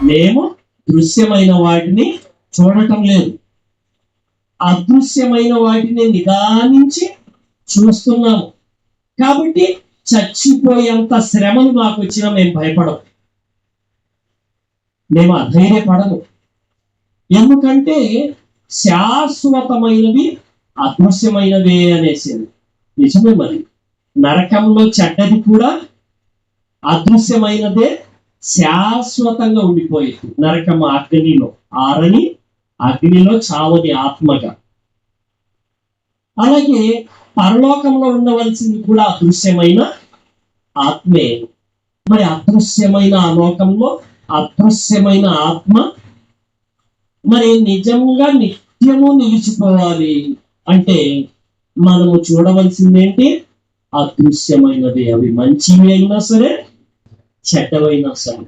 మేము దృశ్యమైన వాటిని చూడటం లేదు, అదృశ్యమైన వాటిని నిదానించి చూస్తున్నాము. కాబట్టి చచ్చిపోయేంత శ్రమలు మాకు వచ్చినా మేము భయపడము, మేము అధైర్యపడము. ఎందుకంటే శాశ్వతమైనవి అదృశ్యమైనవే అనేసింది. నిజమే. మరి నరకంలో చెడ్డది కూడా అదృశ్యమైనదే, శాశ్వతంగా ఉండిపోయేది. నరకం అగ్నిలో ఆరని, అగ్నిలో చావని ఆత్మగా. అలాగే పరలోకంలో ఉండవలసింది కూడా అదృశ్యమైన ఆత్మే. మరి అదృశ్యమైన ఆ లోకంలో అదృశ్యమైన ఆత్మ మరి నిజంగా నిత్యము నిలిచిపోవాలి అంటే మనము చూడవలసిందేంటి? అదృశ్యమైనది. అవి మంచివి అయినా సరే, చెడ్డవైనా సరే.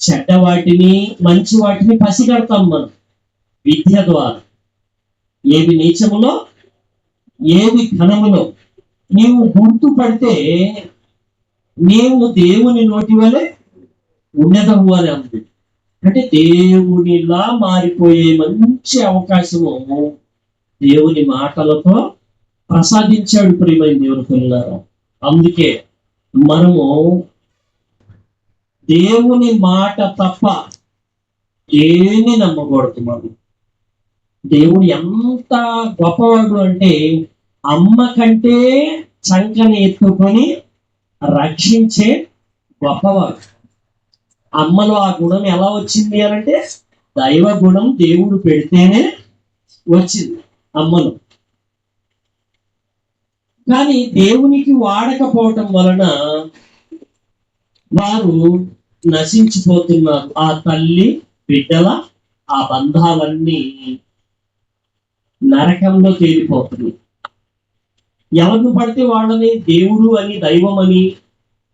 చెడ్డ వాటిని, మంచి వాటిని పసిగడతాం మనం విద్య ద్వారా. ఏవి నీచములో, ఏవి ఘనములో నీవు గుర్తుపడితే నీవు దేవుని నోటి వలె ఉండదవు అని అంది. అంటే దేవునిలా మారిపోయే మంచి అవకాశము దేవుని మాటలతో ప్రసాదించాడు ప్రియమైన దేవుని పిల్లలారా. అందుకే మనము దేవుని మాట తప్ప ఏమి నమ్మకూడదు. మనం దేవుడు ఎంత గొప్పవాడు అంటే అమ్మ కంటే చంకని ఎత్తుకొని రక్షించే గొప్పవాడు. అమ్మలో ఆ గుణం ఎలా వచ్చింది అనంటే దైవ గుణం దేవుడు పెడితేనే వచ్చింది అమ్మలో. కానీ దేవునికి వాడకపోవటం వలన వారు నశించిపోతున్నారు. ఆ తల్లి బిడ్డల ఆ బంధాలన్నీ నరకంలో తేలిపోతున్నాయి. ఎవరిని పడితే వాళ్ళని దేవుడు అని, దైవం అని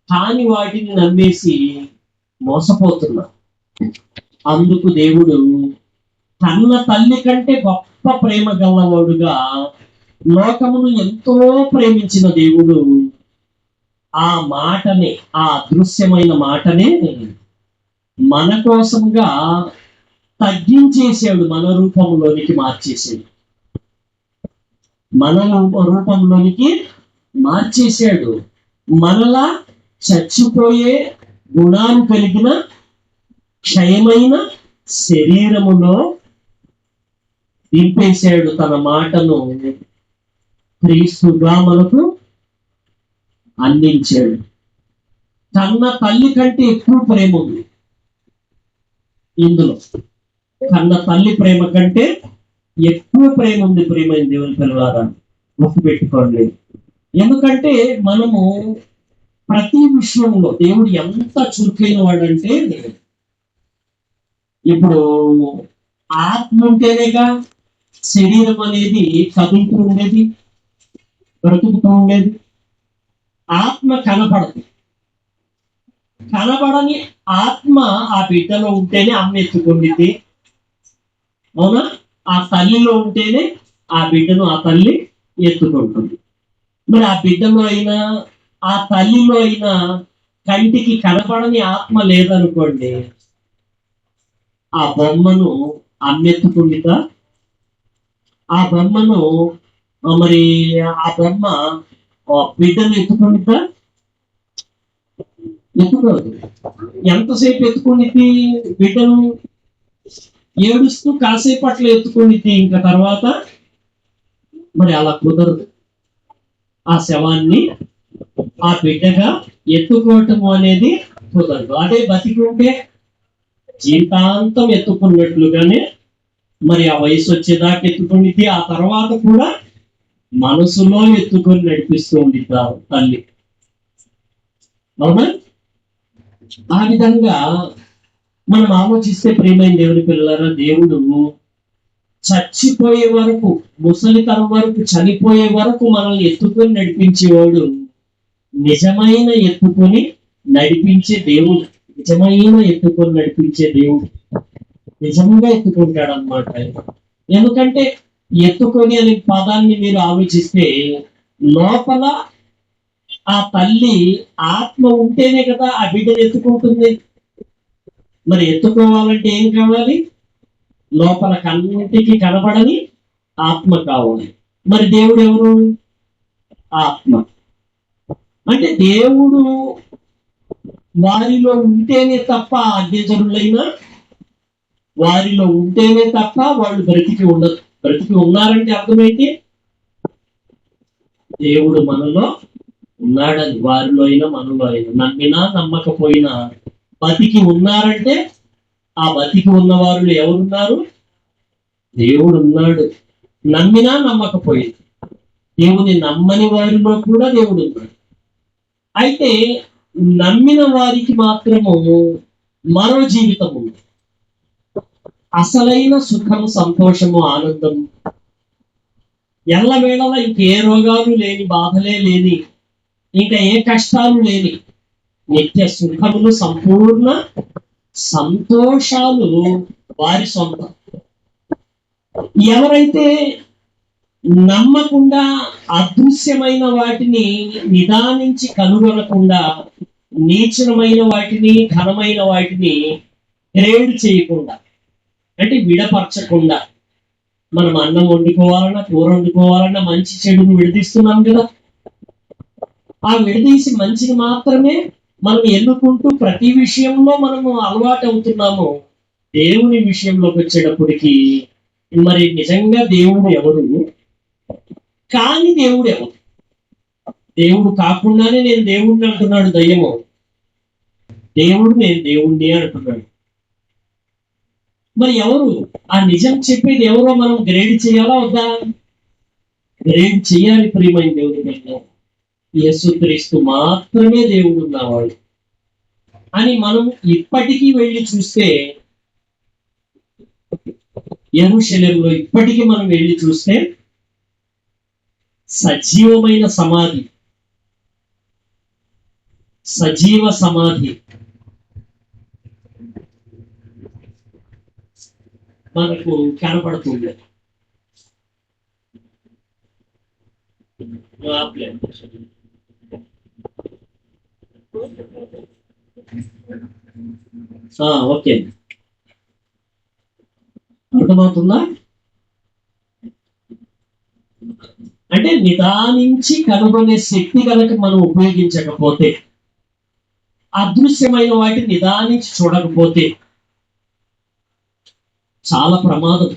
కాని వాటిని నమ్మేసి మోసపోతున్నారు. అందుకు దేవుడు కన్న తల్లి కంటే గొప్ప ప్రేమ గల్లవాడుగా లోకమును ఎంతో ప్రేమించిన దేవుడు ఆ మాటనే, ఆ అదృశ్యమైన మాటనే మన కోసంగా తగ్గించేసాడు, మన రూపంలోనికి మార్చేసాడు. మన రూపంలోనికి మార్చేశాడు. మనలా చచ్చిపోయే గుణాలు కలిగిన క్షయమైన శరీరములో దింపేశాడు. తన మాటను క్రీస్తుగా మనకు అందించాడు. కన్న తల్లి కంటే ఎక్కువ ప్రేమ ఉంది ఇందులో. కన్న తల్లి ప్రేమ కంటే ఎక్కువ ప్రేమ ఉంది ప్రియమైన దేవుని పిల్లలారా, గుర్తుపెట్టుకోండి. ఎందుకంటే మనము ప్రతి విషయంలో దేవుడు ఎంత చురుకైన వాడంటే, ఇప్పుడు ఆత్మ ఉంటేనేగా శరీరం అనేది కదులుతూ ఉండేది, బ్రతుకుతూ ఉండేది. ఆత్మ కనపడదు. కనబడని ఆత్మ ఆ బిడ్డలో ఉంటేనే అమ్మ ఎత్తుకుండిద్ది, అవునా? ఆ తల్లిలో ఉంటేనే ఆ బిడ్డను ఆ తల్లి ఎత్తుకుంటుంది. మరి ఆ బిడ్డలో అయినా, ఆ తల్లిలో అయినా కంటికి కనపడని ఆత్మ లేదనుకోండి, ఆ బొమ్మను అమ్మెత్తుకుండిద్దా? ఆ బొమ్మను మరి ఆ బొమ్మ బిడ్డను ఎత్తుకుండిద్దా? ఎత్తుకోదు. ఎంతసేపు ఎత్తుకుండిద్ది బిడ్డను? ఏడుస్తూ కాసేపు అట్లా ఎత్తుకుండిద్ది, ఇంకా తర్వాత మరి అలా కుదరదు. ఆ శవాన్ని ఆ బిడ్డగా ఎత్తుకోవటం అనేది కుదరదు. అదే బతికి ఉంటే జీవితాంతం ఎత్తుకున్నట్లుగానే మరి ఆ వయసు వచ్చేదాకా ఎత్తుకుండిద్ది. ఆ తర్వాత కూడా మనసులో ఎత్తుకొని నడిపిస్తూ ఉండిద్ది తల్లి, అవునా? ఆ విధంగా మనం ఆలోచిస్తే ప్రియమైన దేవుని పిల్లలారా, దేవుడు చచ్చిపోయే వరకు, ముసలితనం వరకు, చనిపోయే వరకు మనల్ని ఎత్తుకొని నడిపించేవాడు. నిజమైన ఎత్తుకొని నడిపించే దేవుడు, నిజమైన ఎత్తుకొని నడిపించే దేవుడు నిజంగా ఎత్తుకుంటాడు అన్నమాట. ఎందుకంటే ఎత్తుకొని అనే పదాన్ని మీరు ఆలోచిస్తే లోపల ఆ తల్లి ఆత్మ ఉంటేనే కదా ఆ బిడ్డను ఎత్తుకుంటుంది. మరి ఎత్తుకోవాలంటే ఏం కావాలి? లోపల కంటికి కనబడని ఆత్మ కావాలి. మరి దేవుడు ఎవరు? ఆత్మ. అంటే దేవుడు వారిలో ఉంటేనే తప్ప, అగ్నిజనులైనా వారిలో ఉంటేనే తప్ప వాళ్ళు బ్రతికి ఉండదు. బ్రతికి ఉన్నారంటే అర్థమైతే దేవుడు మనలో ఉన్నాడని, వారిలో అయినా మనలో అయినా, నమ్మినా నమ్మకపోయినా బతికి ఉన్నారంటే ఆ బతికి ఉన్న వారిలో ఎవరున్నారు? దేవుడు ఉన్నాడు. నమ్మినా నమ్మకపోయినా దేవుని నమ్మని వారిలో కూడా దేవుడు ఉన్నాడు. అయితే నమ్మిన వారికి మాత్రము మరో జీవితం ఉంది. అసలైన సుఖము, సంతోషము, ఆనందం, ఎల్లవేళలా ఇంకే రోగాలు లేని, బాధలే లేని, ఇంకా ఏ కష్టాలు లేని నిత్య సుఖములు, సంపూర్ణ సంతోషాలు వారి సొంతం. ఎవరైతే నమ్మకుండా అదృశ్యమైన వాటిని నిదానించి కనుగొనకుండా, నీచమైన వాటిని, ఘనమైన వాటిని గ్రేడ్ చేయకుండా, అంటే విడపరచకుండా, మనం అన్నం వండుకోవాలన్నా, కూర వండుకోవాలన్నా మంచి చెడును విడదీస్తున్నాం కదా. ఆ విడదీసి మంచిని మాత్రమే మనం ఎన్నుకుంటూ ప్రతి విషయంలో మనము అలవాటు అవుతున్నాము. దేవుని విషయంలోకి వచ్చేటప్పటికి మరి నిజంగా దేవుడు ఎవరు, కాని దేవుడు ఎవరు? దేవుడు కాకుండానే నేను దేవుడిని అంటున్నాడు దయ్యము. దేవుడు నేను దేవుణ్ణి అంటున్నాడు. మరి ఎవరు ఆ నిజం చెప్పేది? ఎవరో మనం గ్రేడ్ చేయాలా వద్దా? గ్రేడ్ చేయాలి. ప్రియమైన దేవుడి దగ్గర యేసుక్రీస్తు మాత్రమే దేవుడు ఉన్నవాడు అని మనం ఇప్పటికీ వెళ్ళి చూస్తే, యెరూషలేములో ఇప్పటికీ మనం వెళ్ళి చూస్తే సజీవమైన సమాధి, సజీవ సమాధి మనకు కనపడుతుంది. ఓకే, అర్థమవుతుందా? అంటే నిదానించి కనుగొనే శక్తి కనుక మనం ఉపయోగించకపోతే, అదృశ్యమైన వాటిని నిదానించి చూడకపోతే చాలా ప్రమాదం,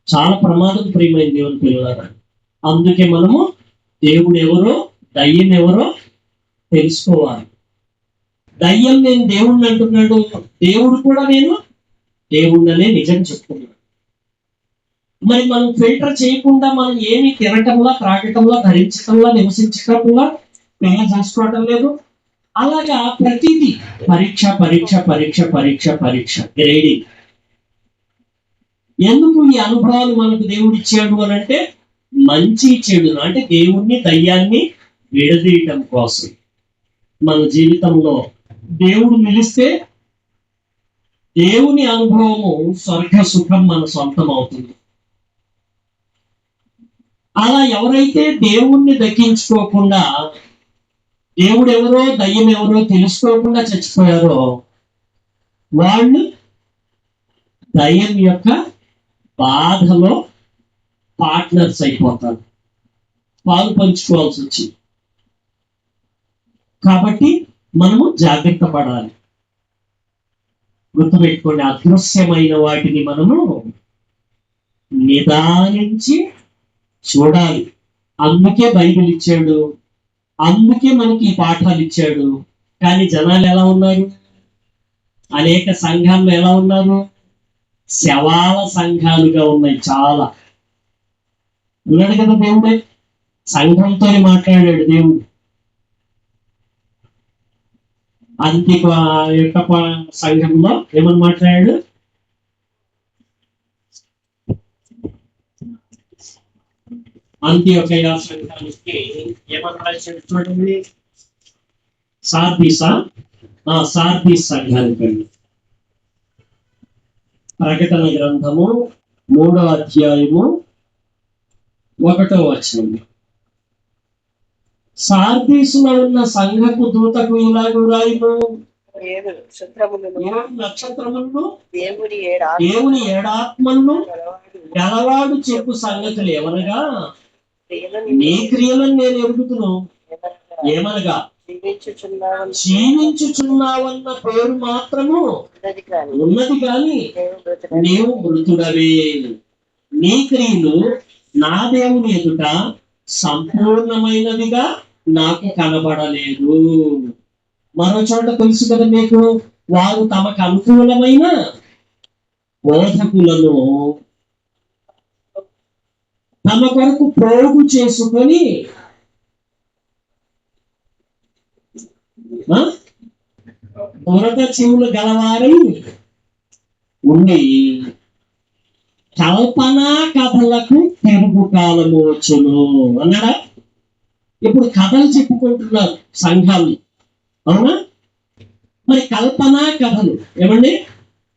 చాలా ప్రమాదం. ప్రియమైన దేవుని పిల్లలారా, అందుకే మనము దేవుడు ఎవరో, దయ్యం ఎవరో తెలుసుకోవాలి. దయ్యం నేను దేవుణ్ణి అంటున్నాడు, దేవుడు కూడా నేను దేవుణ్ణనే నిజం చెప్తున్నాడు. మరి మనం ఫిల్టర్ చేయకుండా మనం ఏమి తినటంలా, త్రాగటంలా, ధరించటంలా, నివసించటంలా పెళ్లి చేసుకోవటం లేదు. అలాగా ప్రతిదీ పరీక్ష పరీక్ష పరీక్ష పరీక్ష పరీక్ష, గ్రేడింగ్. ఎందుకు ఈ అనుభవాలు మనకు దేవుడు ఇచ్చాడు అని అంటే, మంచి చెడును, అంటే దేవుణ్ణి దయ్యాన్ని విడదీయటం కోసం. మన జీవితంలో దేవుడు నిలిస్తే దేవుని అనుభవము, స్వర్గ సుఖం మన సొంతం అవుతుంది. అలా ఎవరైతే దేవుణ్ణి దక్కించుకోకుండా, దేవుడు ఎవరో దయ్యం ఎవరో తెలుసుకోకుండా చచ్చిపోయారో, వాళ్ళు దయ్యం యొక్క బాధలో పార్ట్నర్స్ అయిపోతారు, పాలు పంచుకోవాల్సి వచ్చింది. కాబట్టి మనము జాగ్రత్త పడాలి. గుర్తుపెట్టుకోండి, అదృశ్యమైన వాటిని మనము నిదానించి చూడాలి. అందుకే బైబిల్ ఇచ్చాడు, అందుకే మనకి ఈ పాఠాలు ఇచ్చాడు. కానీ జనాలు ఎలా ఉన్నారు? అనేక సంఘాల్లో ఎలా ఉన్నారు? శవాల సంఘాలుగా ఉన్నాయి. చాలా ఉన్నాడు కదా దేవుడే, సంఘంతో మాట్లాడాడు దేవుడు. అంతిక యొక్క సంఘంలో ఏమని మాట్లాడాడు? అంత్యోకయ సంఘానికి ఏమని రాశాడు చూడండి. సార్దీస్ సంఘానికి ప్రకటన గ్రంథము 3వ అధ్యాయము 1వ వచనం. సార్దీసులో ఉన్న సంఘపు దూతకు ఇలాగ రాయును, ఏడు నక్షత్రములను దేవుని ఏడాత్మలను గలవాడు చెప్పు సంగతులు ఏమనగా నీ క్రియలను నేను ఎరుగుతును. ఏమనగా జీవించుచున్నావన్న పేరు మాత్రము ఉన్నది కాని నీవు మృతుడవే. నీ క్రియలు నా దేవుని ఎదుట సంపూర్ణమైనదిగా నాకు కనబడలేదు. మరో చోట తెలుసు కదా మీకు, వారు తమకు అనుకూలమైన బోధకులను తమ కొరకు ప్రోగు చేసుకొని బురద చెవులు గలవారై ఉండి కల్పనా కథలకు తెరుపు కాలము వచ్చును అన్నాడా. ఇప్పుడు కథలు చెప్పుకుంటున్నారు సంఘాలు, అవునా? మరి కల్పనా కథలు ఏమండి?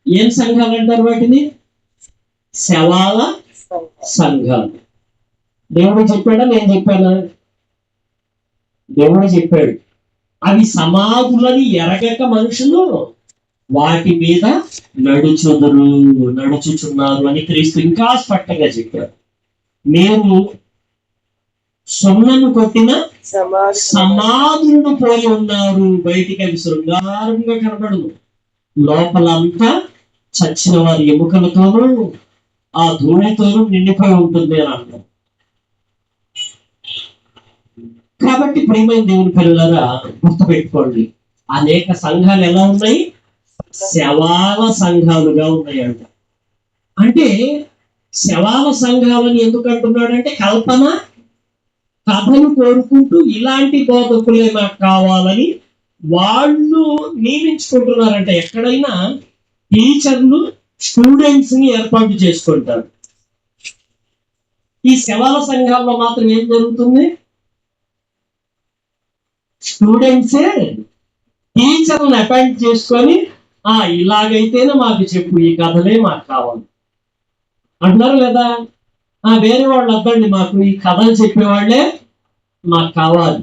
ఏం సంఘాలు అంటారు వాటిని? శవాల సంఘాలు. దేవుడు చెప్పాడా నేను చెప్పానా? దేవుడు చెప్పాడు. అవి సమాధులని ఎరగక మనుషులు వాటి మీద నడుచుచున్నారు అని క్రీస్తు ఇంకా స్పష్టంగా చెప్పారు. మేము సున్నను కొట్టిన సమాధులను పోలి ఉన్నారు. బయటికి అవి శృంగారంగా కనబడదు, లోపలంతా చచ్చిన వారి ఎముకలతోనూ ఆ ధూళితోనూ నిండిపోయి ఉంటుంది అని అంటారు. కాబట్టి ప్రియమైన దేవుని పిల్లలారా, గుర్తుపెట్టుకోండి, అనేక సంఘాలు ఎలా ఉన్నాయి? శవాల సంఘాలుగా ఉన్నాయంట. అంటే శవాల సంఘాలని ఎందుకు అంటున్నాడంటే, కల్పన కథలు కోరుకుంటూ ఇలాంటి బోధకులే మాకు కావాలని వాళ్ళు నియమించుకుంటున్నారంట. ఎక్కడైనా టీచర్లు స్టూడెంట్స్ ని ఏర్పాటు చేసుకుంటారు. ఈ శవాల సంఘాల్లో మాత్రం ఏం జరుగుతుంది? స్టూడెంట్సే టీచర్లను అపాయింట్ చేసుకొని ఇలాగైతేనే మాకు చెప్పు, ఈ కథలే మాకు కావాలి అంటున్నారు లేదా? వేరే వాళ్ళు వద్దండి, మాకు ఈ కథలు చెప్పేవాళ్లే మాకు కావాలి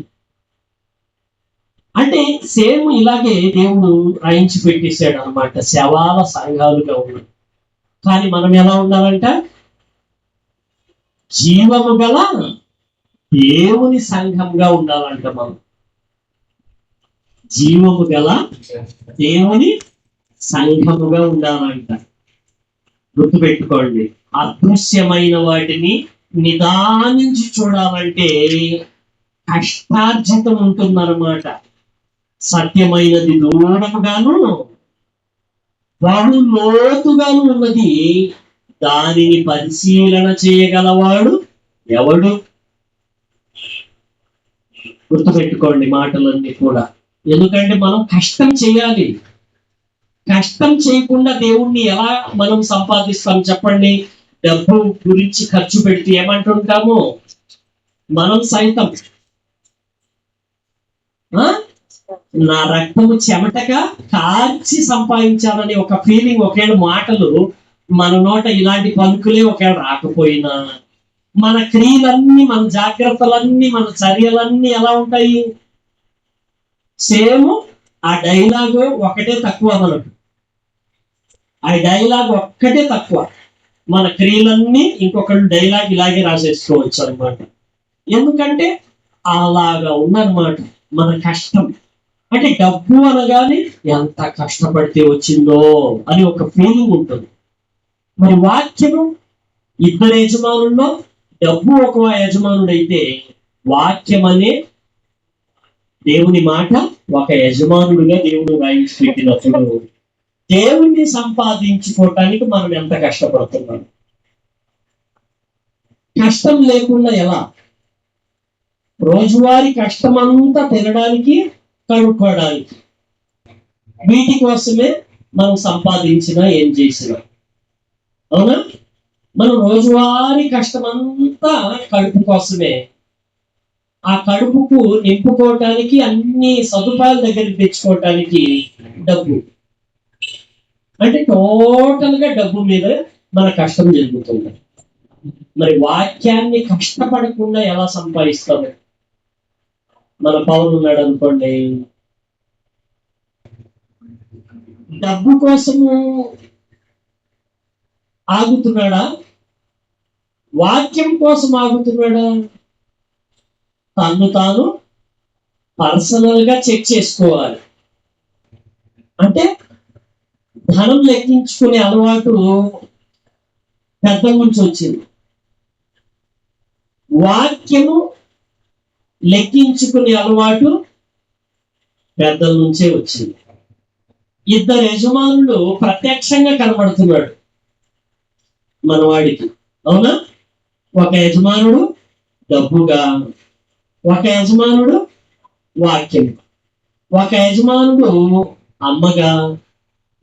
అంటే సేమ్ ఇలాగే దేవుడు రాయించి పెట్టేశాడు అనమాట. శవాల సంఘాలుగా ఉన్నాయి. కానీ మనం ఎలా ఉండాలంట? జీవము గల దేవుని సంఘంగా ఉండాలంట. మనం జీవము గల దేవుని సంఘముగా ఉండాలంట. గుర్తుపెట్టుకోండి, అదృశ్యమైన వాటిని నిదానించి చూడాలంటే కష్టార్జితం ఉంటుందన్నమాట. సత్యమైనది దూరముగాను బహు లోతుగాను ఉన్నది, దానిని పరిశీలన చేయగలవాడు ఎవడు? గుర్తుపెట్టుకోండి మాటలన్నీ కూడా. ఎందుకంటే మనం కష్టం చేయాలి. కష్టం చేయకుండా దేవుణ్ణి ఎలా మనం సంపాదిస్తాం చెప్పండి? డబ్బు గురించి ఖర్చు పెడితే ఏమంటుంటాము మనం సైతం? నా రక్తము చెమటగా కార్చి సంపాదించాలని ఒక ఫీలింగ్, ఒకవేళ మాటలు మన నోట ఇలాంటి పలుకులే ఒకవేళ రాకపోయినా, మన క్రియలన్నీ, మన జాగ్రత్తలన్నీ, మన చర్యలన్నీ ఎలా ఉంటాయి? సేమ్ ఆ డైలాగ్ ఒకటే తక్కువ మనకు. ఆ డైలాగ్ ఒక్కటే తక్కువ, మన క్రియలన్నీ ఇంకొకళ్ళు డైలాగ్ ఇలాగే రాసేసుకోవచ్చు అనమాట. ఎందుకంటే అలాగా ఉందన్నమాట మన కష్టం. అంటే డబ్బు అనగానే ఎంత కష్టపడితే వచ్చిందో అని ఒక ఫీలింగ్ ఉంటుంది. మరి వాక్యము, ఇద్దరు యజమానుల్లో డబ్బు ఒక యజమానుడైతే వాక్యం అనే దేవుని మాట ఒక యజమానుడిగా దేవుడు రాయించి పెట్టినప్పుడు దేవుణ్ణి సంపాదించుకోవటానికి మనం ఎంత కష్టపడుతున్నాం? కష్టం లేకుండా ఎలా? రోజువారీ కష్టం అంతా తినడానికి, కడుక్కోవడానికి, వీటి కోసమే మనం సంపాదించినా ఏం చేసినా, అవునా? మనం రోజువారీ కష్టం అంతా కడుపు కోసమే. ఆ కడుపుకు నింపుకోవటానికి, అన్ని సదుపాయాల దగ్గరికి తెచ్చుకోవటానికి డబ్బు. అంటే టోటల్ గా డబ్బు మీద మన కష్టం జరుగుతుంది. మరి వాక్యాన్ని కష్టపడకుండా ఎలా సంపాదిస్తాము? మన పౌరులు ఉన్నాడు అనుకోండి, డబ్బు కోసము ఆగుతున్నాడా? వాక్యం కోసం ఆగుతున్నాడా? తను తాను పర్సనల్ గా చెక్ చేసుకోవాలి. అంటే ధనం లెక్కించుకునే అలవాటు పెద్ద నుంచి వచ్చింది. వాక్యము లెక్కించుకునే అలవాటు పెద్దల నుంచే వచ్చింది. ఇద్దరు యజమానులు ప్రత్యక్షంగా కనబడుతున్నాడు మనవాడికి, అవునా? ఒక యజమానుడు డబ్బుగా, ఒక యజమానుడు వాక్యం, ఒక యజమానుడు అమ్మగా,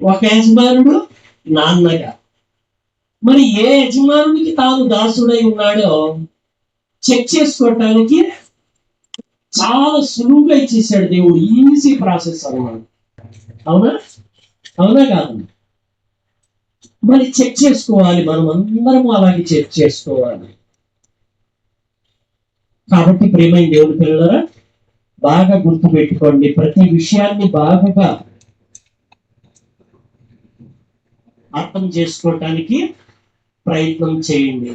ఒక యజమానుడు నాన్నగా. మరి ఏ యజమానుడికి తాను దాసుడై ఉన్నాడో చెక్ చేసుకోవటానికి చాలా సులువుగా ఇచ్చేసాడు దేవుడు. ఈజీ ప్రాసెస్ అన్నమాట. అవునా? అవునా కాదు? మరి చెక్ చేసుకోవాలి, మనం అందరం అలాగే చెక్ చేసుకోవాలి. కాబట్టి ప్రియమైన దేవుని పిల్లలారా, బాగా గుర్తు పెట్టుకోండి, ప్రతి విషయాన్ని బాగా అర్థం చేసుకోవటానికి ప్రయత్నం చేయండి.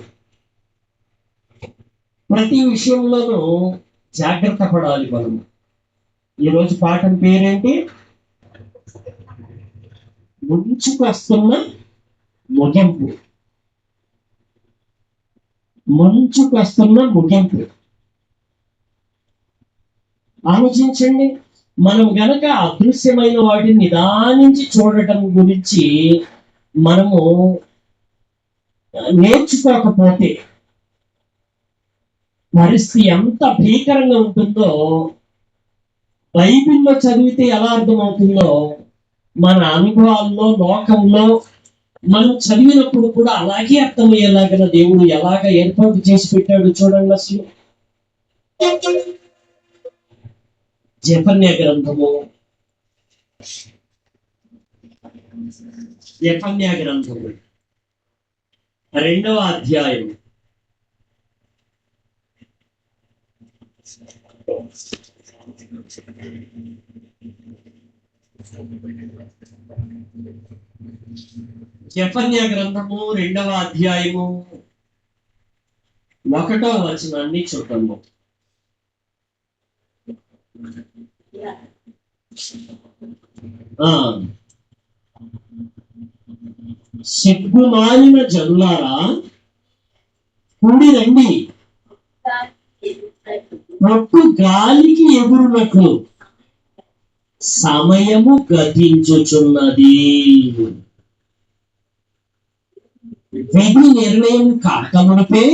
ప్రతి విషయంలోనూ జాగ్రత్త పడాలి మనం. ఈరోజు పాఠం పేరేంటి? ముంచుకు వస్తున్న ముగింపు. ముంచుకు వస్తున్న ముగింపు. ఆలోచించండి, మనం గనక అదృశ్యమైన వాటిని నిదానించి చూడటం గురించి మనము నేర్చుకోకపోతే పరిస్థితి ఎంత భీకరంగా ఉంటుందో బైబిల్లో చదివితే ఎలా అర్థమవుతుందో మన అనుభవాల్లో, లోకంలో మనం చదివినప్పుడు కూడా అలాగే అర్థమయ్యేలాగా దేవుడు ఎలాగ ఏర్పాటు చేసి పెట్టాడు చూడండి. అసలు జెఫన్యా గ్రంథము, జెఫన్యా గ్రంథము 2వ అధ్యాయం. జెఫన్యా గ్రంథము 2వ అధ్యాయము 1వ వచనాన్ని చూద్దాము. సిగ్గుమాలిన జనులారా కూడి రండి, పొట్టు గాలికి ఎగురునట్లు సమయము గతించుచున్నది. విధి నిర్ణయం కాకమునిపే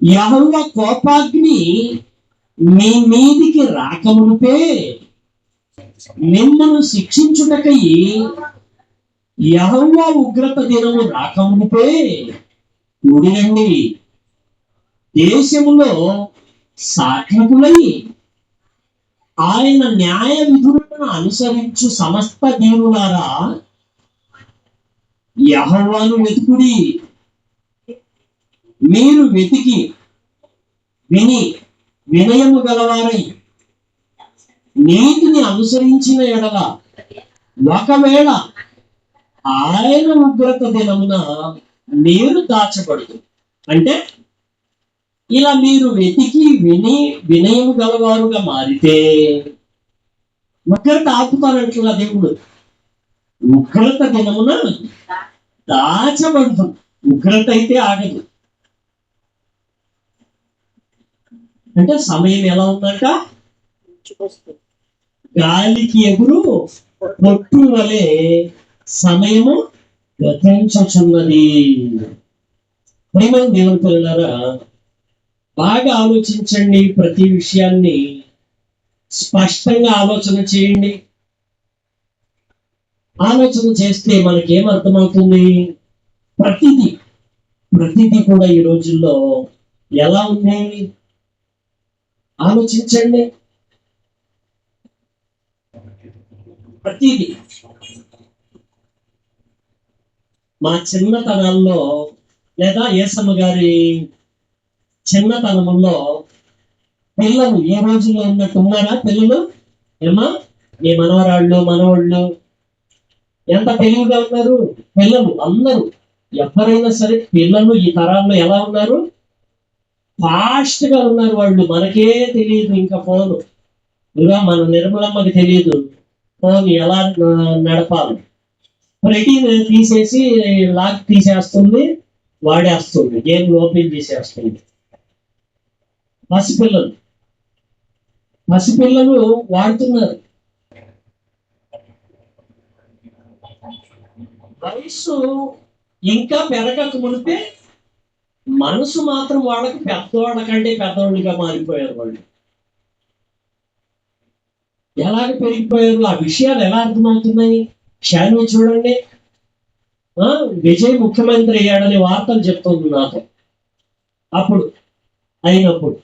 యెహోవా కోపాగ్ని మీ మీదికి రాకమునిపే మిమ్మల్ని శిక్షించుటకై యెహోవా ఉగ్రత దినము రాకమునిపే కూడిరండి. దేశములో సాత్వికులై ఆయన న్యాయ విధులను అనుసరించు సమస్త దీనులారా యెహోవాను వెతుకుడి. మీరు వెతికి విని వినయము గలవారై నీతిని అనుసరించిన ఎడల ఒకవేళ ఆయన ఉగ్రత దినమున మీరు దాచబడదు. అంటే ఇలా మీరు వెతికి విని వినయము గలవారుగా మారితే ఉగ్రత ఆపుతారంటున్నా దేవుడు. ఉగ్రత దినమున దాచబడుతుంది. ఉగ్రత అయితే ఆగదు. అంటే సమయం ఎలా ఉందంట? గాలికి ఎగురు పొట్టు వలె సమయము గతించుచున్నది. ప్రియమైన దేవుని పిల్లలారా, బాగా ఆలోచించండి, ప్రతి విషయాన్ని స్పష్టంగా ఆలోచన చేయండి. ఆలోచన చేస్తే మనకేం అర్థమవుతుంది? ప్రతిదీ కూడా ఈ రోజుల్లో ఎలా ఉంది ఆలోచించండి. ప్రతిదీ మా చిన్నతనాల్లో లేదా యేసమ్మ గారి చిన్నతనంలో పిల్లలు ఏ రోజుల్లో ఉన్నట్టు ఉన్నారా? పిల్లలు ఏమా మీ మనవరాళ్ళు మనవాళ్ళు ఎంత తెలివిగా ఉన్నారు పిల్లలు అందరూ. ఎవరైనా సరే పిల్లలు ఈ తరాల్లో ఎలా ఉన్నారు? ఫాస్ట్ గా ఉన్నారు వాళ్ళు. మనకే తెలియదు ఇంకా ఫోన్. ఇంకా మన నిర్మలమ్మకి తెలియదు ఫోన్ ఎలా నడపాలి. ప్రతి తీసేసి లాక్ తీసేస్తుంది, వాడేస్తుంది, గేమ్ ఓపెన్ చేసేస్తుంది. పసిపిల్లలు పసిపిల్లలు వాడుతున్నారు. వయస్సు ఇంకా పెరగక మునిపే మనసు మాత్రం వాళ్ళకి పెద్దవాళ్ళ కంటే పెద్దవాళ్ళుగా మారిపోయారు వాళ్ళు. ఎలాగ పెరిగిపోయారు, ఆ విషయాలు ఎలా అర్థమవుతున్నాయి? షాన్వి చూడండి, విజయ్ ముఖ్యమంత్రి అయ్యాడనే వార్తలు చెప్తుంది నాతో. అప్పుడు అయినప్పుడు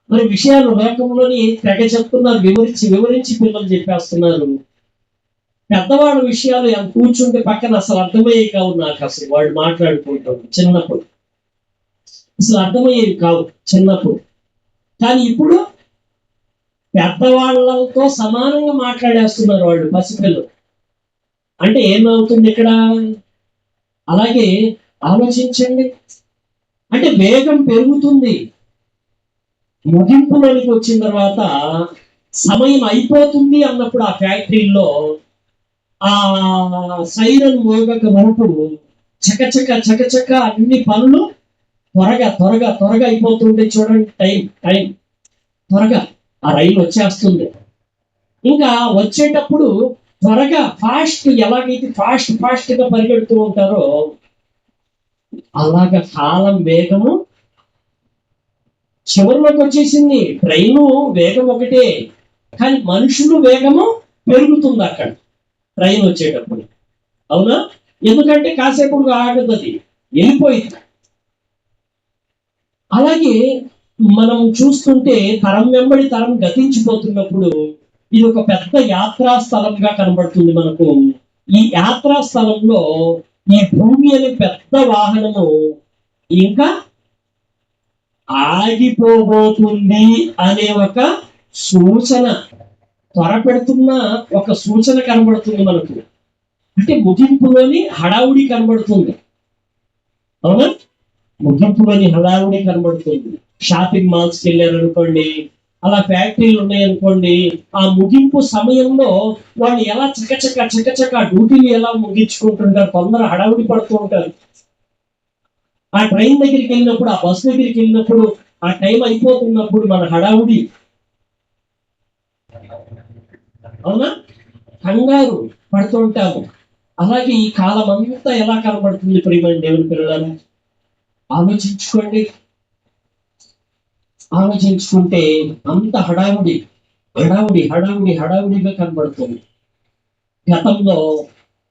మరి విషయాలు లోకంలోని తెగ చెప్తున్నారు, వివరించి వివరించి పిల్లలు చెప్పేస్తున్నారు. పెద్దవాళ్ళ విషయాలు ఎంత కూర్చుంటే పక్కన అసలు అర్థమయ్యేవి కావు నాకు. అసలు వాళ్ళు మాట్లాడుకుంటాం చిన్నప్పుడు అసలు అర్థమయ్యేవి కావు చిన్నప్పుడు. కానీ ఇప్పుడు పెద్దవాళ్ళతో సమానంగా మాట్లాడేస్తున్నారు వాళ్ళు పసిపిల్లలు. అంటే ఏమవుతుంది ఇక్కడ? అలాగే ఆలోచించండి, అంటే వేగం పెరుగుతుంది. ముగింపులోనికి వచ్చిన తర్వాత సమయం అయిపోతుంది అన్నప్పుడు ఆ ఫ్యాక్టరీలో ఆ సైరన్ మోగక మునుపు చకచక చకచక అన్ని పనులు త్వరగా త్వరగా త్వరగా అయిపోతుంటే చూడండి. టైం టైం త్వరగా ఆ రైలు వచ్చేస్తుంది. ఇంకా వచ్చేటప్పుడు త్వరగా ఫాస్ట్, ఎలాగైతే ఫాస్ట్ ఫాస్ట్ గా పరిగెడుతూ ఉంటారో అలాగ కాలం వేగము చివరిలోకి వచ్చేసింది. ట్రైను వేగం ఒకటే, కానీ మనుషులు వేగము పెరుగుతుంది అక్కడ ట్రైన్ వచ్చేటప్పుడు. అవునా? ఎందుకంటే కాసేపు ఆగదు, అది వెళ్ళిపోయింది. అలాగే మనం చూస్తుంటే తరం వెంబడి తరం గతించిపోతున్నప్పుడు ఇది ఒక పెద్ద యాత్రా స్థలంగా కనబడుతుంది మనకు. ఈ యాత్రా స్థలంలో ఈ భూమి అనే పెద్ద వాహనము ఇంకా ఆగిపోబోతుంది అనే ఒక సూచన, త్వరపెడుతున్న ఒక సూచన కనబడుతుంది మనకు. అంటే ముగింపులోని హడావుడి కనబడుతుంది. అవునా? ముగింపులోని హడావుడి కనబడుతుంది. షాపింగ్ మాల్స్కి వెళ్ళారనుకోండి, అలా ఫ్యాక్టరీలు ఉన్నాయనుకోండి, ఆ ముగింపు సమయంలో వాళ్ళు ఎలా చకచక చకచక డ్యూటీలు ఎలా ముగించుకుంటుంటారు, తొందర హడావుడి పడుతూ ఉంటారు. ఆ ట్రైన్ దగ్గరికి వెళ్ళినప్పుడు, ఆ బస్సు దగ్గరికి వెళ్ళినప్పుడు, ఆ టైం అయిపోతున్నప్పుడు మన హడావుడి. అవునా? కంగారు పడుతూ ఉంటాము. అలాగే ఈ కాలం అంతా ఎలా కనబడుతుంది ప్రియమైన దేవుని పిల్లలను ఆలోచించుకోండి. ఆలోచించుకుంటే అంత హడావుడి హడావుడి హడావుడి హడావుడిగా కనబడుతుంది. గతంలో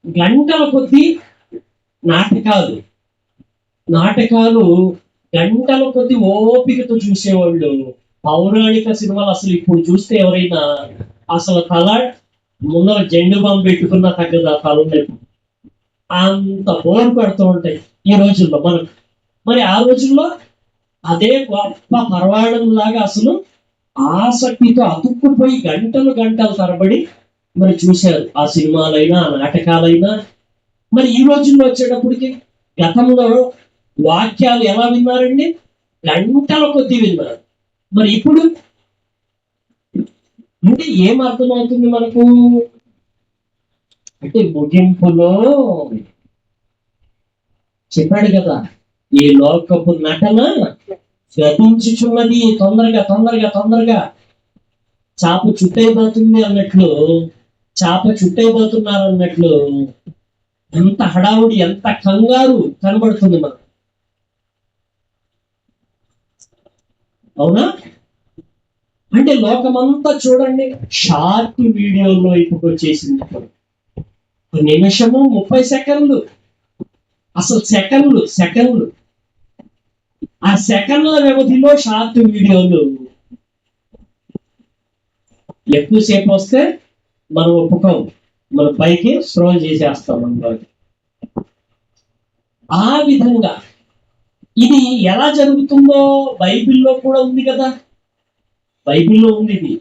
గంటల కొద్దీ నాటకాలు నాటకాలు గంటల కొద్ది ఓపికతో చూసేవాళ్ళు. పౌరాణిక సినిమాలు అసలు ఇప్పుడు చూస్తే ఎవరైనా అసలు తల ముందర జెండు బాంబు పెట్టుకున్నా తగ్గదు ఆ తల. అంత బోర్ పడుతూ ఉంటాయి ఈ రోజుల్లో మనకు. మరి ఆ రోజుల్లో అదే గొప్ప పర్వాణం లాగా అసలు ఆసక్తితో అతుక్కుపోయి గంటలు గంటలు తరబడి మరి చూశారు ఆ సినిమాలైనా ఆ నాటకాలైనా. మరి ఈ రోజుల్లో వచ్చేటప్పటికి గతంలో వాక్యాలు ఎలా విన్నారండి? గంటల కొద్దీ విన్నారు. మరి ఇప్పుడు అంటే ఏం అర్థమవుతుంది మనకు? అంటే ముగింపులో చెప్పాడు కదా, ఈ లోకపు నటన గతించుచున్నది, తొందరగా తొందరగా తొందరగా చాప చుట్టైపోతుంది అన్నట్లు, చాప చుట్టైపోతున్నారు అన్నట్లు ఎంత హడావుడి, ఎంత కంగారు కనబడుతుంది మనకు. అవునా? అంటే లోకమంతా చూడండి షార్ట్ వీడియోలో ఇప్పుడు వచ్చేసింది. నిమిషము 30 సెకండ్లు, అసలు సెకండ్లు సెకండ్లు, ఆ సెకండ్ల వ్యవధిలో షార్ట్ వీడియోలు ఎక్కువసేపు వస్తే మనం ఒప్పుకోం, మన పైకి స్క్రోల్ చేసేస్తాం అన్నమాట. ఆ విధంగా ఇది ఎలా జరుగుతుందో బైబిల్లో కూడా ఉంది కదా. బైబిల్లో ఉంది ఇది.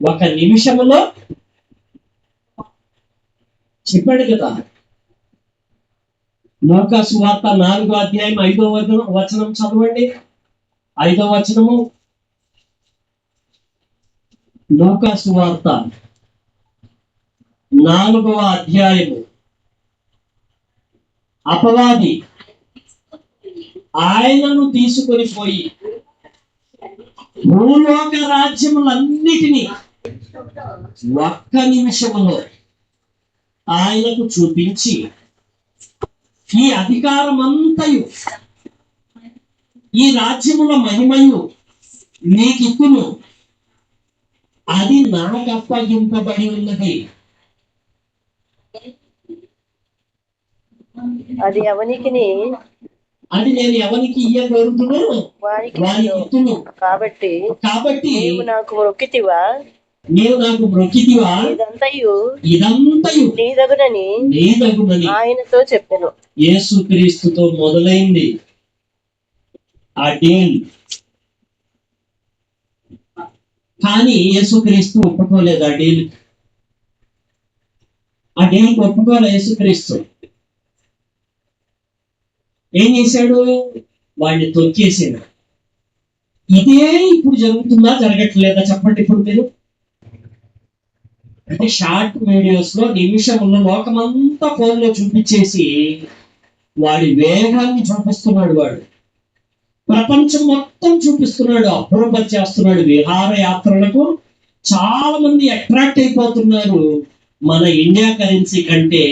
ఒక నిమిషంలో చెప్పాడు కదా. లూకా సువార్త 4వ అధ్యాయం 5వ వచనం చదవండి. 5వ వచనము, లూకా సువార్త 4వ అధ్యాయము. అపవాది ఆయనను తీసుకొని పోయి భూలోక రాజ్యములన్నిటినీ ఒక్క నిమిషంలో ఆయనకు చూపించి, ఈ అధికారమంతయు ఈ రాజ్యముల మహిమయు నీకిత్తును, అది నాకు అప్పగింపబడి ఉన్నది. అది ఎవనికిని అది నేను ఎవరికి ఇయ్యగలుగుతును వారికి ఇత్తును. కాబట్టి నీవు నాకు మొక్కితివా, ఇదంతయు నీదగునని ఆయనతో చెప్పెను. యేసుక్రీస్తుతో మొదలైంది ఆ డీల్. కానీ యేసుక్రీస్తు ఒప్పుకోలేదు ఆ డీల్కి ఒప్పుకోలే. యేసుక్రీస్తు ఏం చేశాడు? వాడిని తొక్కేసాడు. ఇదే ఇప్పుడు జరుగుతుందా జరగట్లేదా చెప్పండి ఇప్పుడు మీరు? అంటే షార్ట్ వీడియోస్ లో నిమిషంలో లోకమంతా ఫోన్లో చూపించేసి వాడి వేగాన్ని చూపిస్తున్నాడు. వాడు ప్రపంచం మొత్తం చూపిస్తున్నాడు, అప్రూవల్ చేస్తున్నాడు. విహారయాత్రలకు చాలా మంది అట్రాక్ట్ అయిపోతున్నారు. మన ఇండియా కరెన్సీ కంటే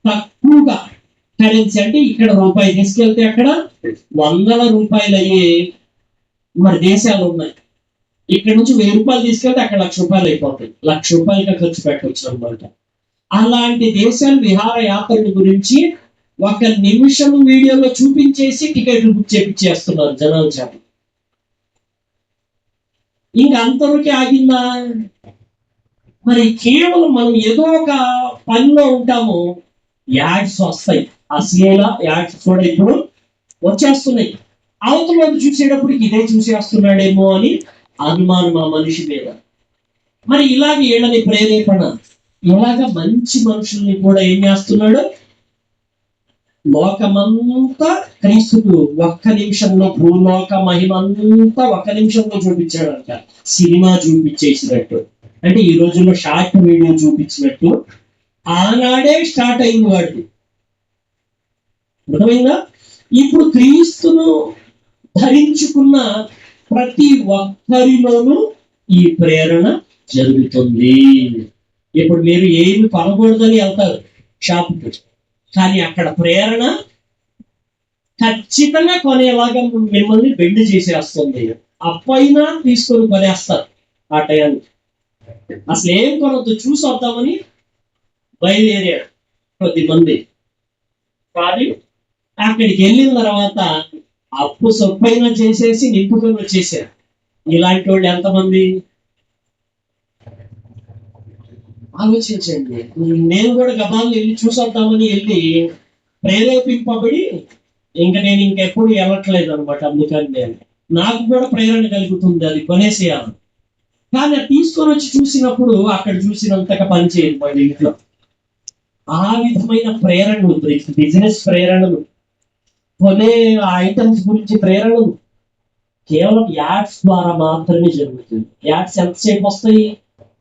తక్కువగా కరెన్సీ, అంటే ఇక్కడ రూపాయి తీసుకెళ్తే అక్కడ 100 రూపాయలు అయ్యే మరి దేశాలు ఉన్నాయి. ఇక్కడ నుంచి 1000 రూపాయలు తీసుకెళ్తే అక్కడ 1,00,000 రూపాయలు అయిపోతాయి. 1,00,000 రూపాయలుగా ఖర్చు పెట్టవచ్చు అనమాట. అలాంటి దేశాలు విహారయాత్రల గురించి ఒక నిమిషం వీడియోలో చూపించేసి టికెట్లు బుక్ చేపించేస్తున్నారు జనాల చేత. ఇంకా అంతవరకే ఆగిందా? మరి కేవలం మనం ఏదో ఒక పనిలో ఉంటాము, యాడ్స్ వస్తాయి. అశ్లీల యాడ్స్ కూడా ఇప్పుడు వచ్చేస్తున్నాయి. అవతల చూసేటప్పటికి ఇదే చూసేస్తున్నాడేమో అని అనుమానం ఆ మనిషి మీద. మరి ఇలాగ వీళ్ళని ప్రేరేపణ, ఇలాగ మంచి మనుషుల్ని కూడా ఏం చేస్తున్నాడు? లోకమంతా క్రీస్తుకు ఒక్క నిమిషంలో, భూలోక మహిమంతా ఒక్క నిమిషంలో చూపించాడంట. సినిమా చూపించేసినట్టు, అంటే ఈ రోజుల్లో షార్ట్ వీడియో చూపించినట్టు ఆనాడే స్టార్ట్ అయింది వాడికి. అర్థమైందా? ఇప్పుడు క్రీస్తును ధరించుకున్న ప్రతి ఒక్కరిలోనూ ఈ ప్రేరణ జరుగుతుంది. ఇప్పుడు మీరు ఏమి కొనకూడదని వెళ్తారు షాపుకి, కానీ అక్కడ ప్రేరణ ఖచ్చితంగా కొనేలాగా మిమ్మల్ని బెండ్ చేసేస్తుంది. అప్పైనా తీసుకొని కొనేస్తారు ఆ టయానికి. అసలు ఏం కొనొద్దు, చూసి వద్దామని బయలుదేరాడు కొద్దిమంది. కానీ అక్కడికి వెళ్ళిన తర్వాత అప్పు సొప్పైనా చేసేసి నింపుకొని వచ్చేసారు. ఇలాంటి వాళ్ళు ఎంతమంది? ఆలోచించండి. నేను కూడా గబాలను వెళ్ళి చూసొద్దామని వెళ్ళి ప్రేరేపింపబడి నేను ఇంకెప్పుడు వెళ్ళట్లేదు అనమాట. అందుకని నాకు కూడా ప్రేరణ కలుగుతుంది అది కొనేసేయాలి. కానీ అది తీసుకొని వచ్చి చూసినప్పుడు అక్కడ చూసినంతగా పనిచేయదు మన ఇంట్లో. ఆ విధమైన ప్రేరణలు, బిజినెస్ ప్రేరణలు, కొనే ఐటమ్స్ గురించి ప్రేరణలు కేవలం యాడ్స్ ద్వారా మాత్రమే జరుగుతుంది. యాడ్స్ ఎంతసేపు వస్తాయి?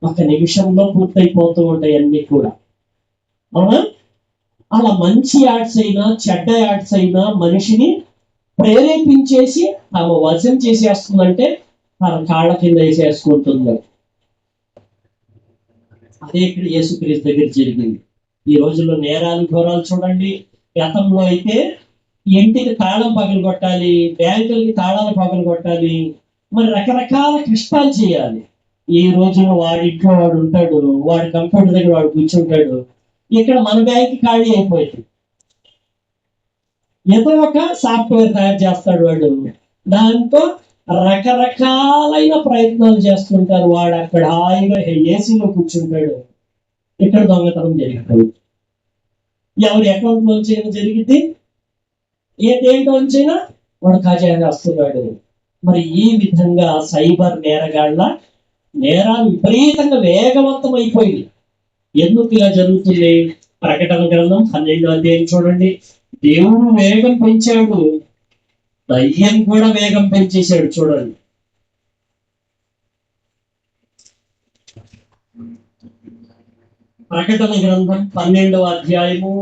ఒక నిమిషంలో పూర్తయిపోతూ ఉంటాయి అన్ని కూడా. అవునా? అలా మంచి యాడ్స్ అయినా చెడ్డ యాడ్స్ అయినా మనిషిని ప్రేరేపించేసి తమ వశం చేసేస్తుందంటే తన కాళ్ళ కింద వేసేసుకుంటుంది. అదే ఇక్కడ యేసుక్రీస్తు దగ్గర జరిగింది. ఈ రోజుల్లో నేరాలు ఘోరాలు చూడండి. గతంలో అయితే ఇంటికి తాళం పగలు కొట్టాలి, బ్యాంకులకి తాళాలు పగలు కొట్టాలి, మరి రకరకాల కష్టాలు చేయాలి. ఈ రోజున వాడి ఇంట్లో వాడు ఉంటాడు, వాడి కంప్యూటర్ దగ్గర వాడు కూర్చుంటాడు. ఇక్కడ మన బ్యాంక్ ఖాళీ అయిపోయింది. ఏదో ఒక సాఫ్ట్వేర్ తయారు చేస్తాడు వాడు, దాంతో రకరకాలైన ప్రయత్నాలు చేస్తుంటారు. వాడు అక్కడ హాయిగా ఏసీలో కూర్చుంటాడు, ఇక్కడ దొంగతనం జరిగిపోయింది. ఎవరి అకౌంట్ లోంచైనా జరిగింది, దేంట్లోంచైనా వాడు కాజా వస్తున్నాడు. మరి ఈ విధంగా సైబర్ నేరగాళ్ళ నేరాలు విపరీతంగా వేగవంతం అయిపోయింది. ఎందుకు ఇలా జరుగుతుంది? ప్రకటన గ్రంథం 12వ అధ్యాయం చూడండి. దేవుడు వేగం పెంచాడు, దయ్యం కూడా వేగం పెంచేశాడు. చూడండి, ప్రకటన గ్రంథం 12వ అధ్యాయము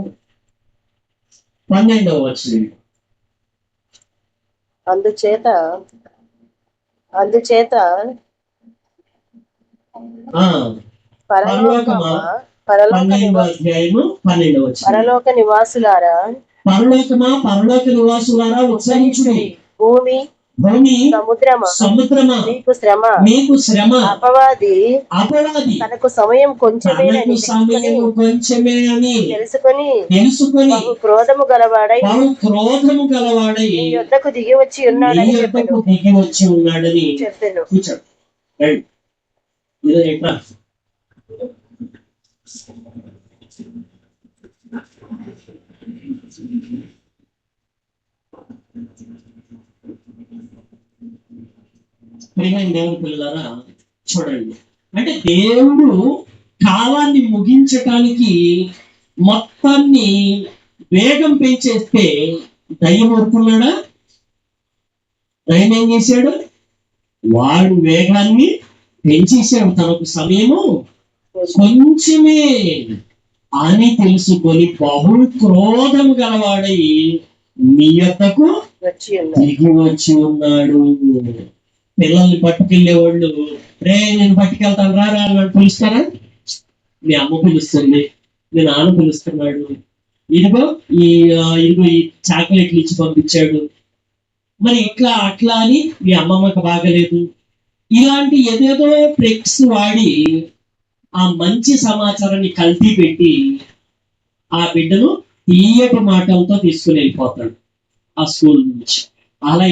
12వ వచనం. అందుచేత ఆ, పరలోకమా, 12వ అధ్యాయము 12వ వచనం. పరలోక నివాసులారా, పరలోక నివాసులారా ఉత్సహించుడి. భూమి సముద్రమా మీకు శ్రమ. అపవాది తనకు సమయం కొంచెమే అని తెలుసుకొని క్రోధము గలవాడై నీ యొద్దకు దిగి వచ్చి ఉన్నాడని చెప్పాను. దేవుని పిల్లలారా చూడండి, అంటే దేవుడు కాలాన్ని ముగించటానికి మొత్తాన్ని వేగం పెంచేస్తే దయ్యం ఊరుకున్నాడా? దయ్యం ఏం చేశాడు? వాడు వేగాన్ని పెంచేశాడు. తనకు సమయము కొంచెమే అని తెలుసుకొని బహు క్రోధం గలవాడై నీ యొద్దకు దిగి వచ్చి ఉన్నాడు. పిల్లల్ని పట్టుకెళ్ళేవాళ్ళు, రే నేను పట్టుకెళ్తాను రా అని పిలుస్తారా? మీ అమ్మ పిలుస్తుంది, మీ నాన్న పిలుస్తున్నాడు, ఇదిగో ఈ చాక్లెట్లు ఇచ్చి పంపించాడు, మరి ఇట్లా అట్లా అని మీ అమ్మమ్మకి బాగలేదు, ఇలాంటి ఏదేదో ట్రిక్స్ వాడి ఆ మంచి సమాచారాన్ని కల్తీ పెట్టి ఆ బిడ్డను తీయటి మాటలతో తీసుకుని వెళ్ళిపోతాడు ఆ స్కూల్ నుంచి. అలా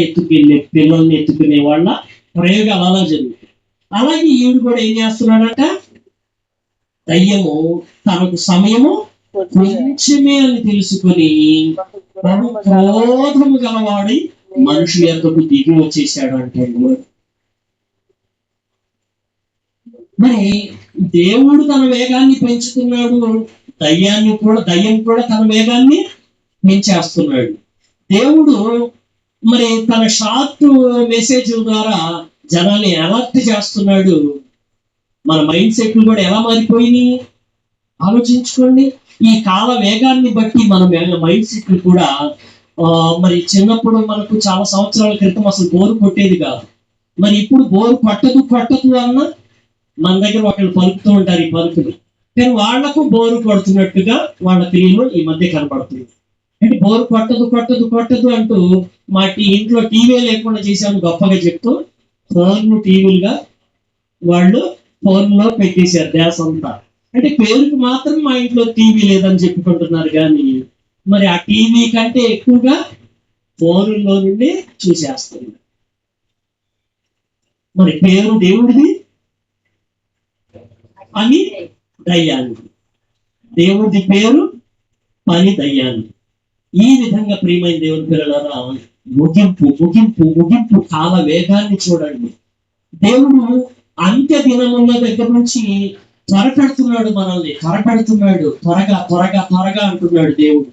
పిల్లల్ని ఎత్తుకునే వాళ్ళ ప్రయోగాలు అలా జరుగుతాయి. అలాగే ఈవిడ కూడా ఏం చేస్తున్నాడట? దయ్యము తనకు సమయము కొంచెమే అని తెలుసుకొని బహు క్రోధము గలవాడి మనుషుల యొద్దకు దిగి వచ్చేసాడు అంటే. మరి దేవుడు తన వేగాన్ని పెంచుతున్నాడు, దయ్యం కూడా తన వేగాన్ని పెంచేస్తున్నాడు. దేవుడు మరి తన షార్ట్ మెసేజ్ ద్వారా జనాన్ని అలర్ట్ చేస్తున్నాడు. మన మైండ్ సెట్లు కూడా ఎలా మారిపోయినాయి ఆలోచించుకోండి. ఈ కాల వేగాన్ని బట్టి మన మైండ్ సెట్లు కూడా మరి చిన్నప్పుడు మనకు చాలా సంవత్సరాల క్రితం అసలు బోరు కొట్టేది కాదు. మరి ఇప్పుడు బోరు కొట్టదు అన్న మన దగ్గర ఒకళ్ళు పలుకుతూ ఉంటారు ఈ పలుకులు, కానీ వాళ్లకు బోరు కొడుతున్నట్టుగా వాళ్ళ క్రియలు ఈ మధ్య కనబడుతుంది. అంటే బోరు కొట్టదు అంటూ మా ఇంట్లో టీవీ లేకుండా చేశాను గొప్పగా చెప్తూ టీవీలుగా వాళ్ళు ఫోన్లో పెట్టేశారు ధ్యాస అంతా. అంటే పేరుకు మాత్రం మా ఇంట్లో టీవీ లేదని చెప్పుకుంటున్నారు, కానీ మరి ఆ టీవీ కంటే ఎక్కువగా ఫోన్లో నుండి చూసేస్తుంది. మరి పేరు దేవుడిది, పని దయ్యానికి. దేవుడి పేరు, పని దయ్యానికి. ఈ విధంగా ప్రియమైన దేవుని పిల్లలారా ముగింపు కాల వేగాన్ని చూడండి. దేవుడు అంత్య దినముల దగ్గర నుంచి త్వరపెడుతున్నాడు, మనల్ని త్వరపెడుతున్నాడు. త్వరగా అంటున్నాడు దేవుడు.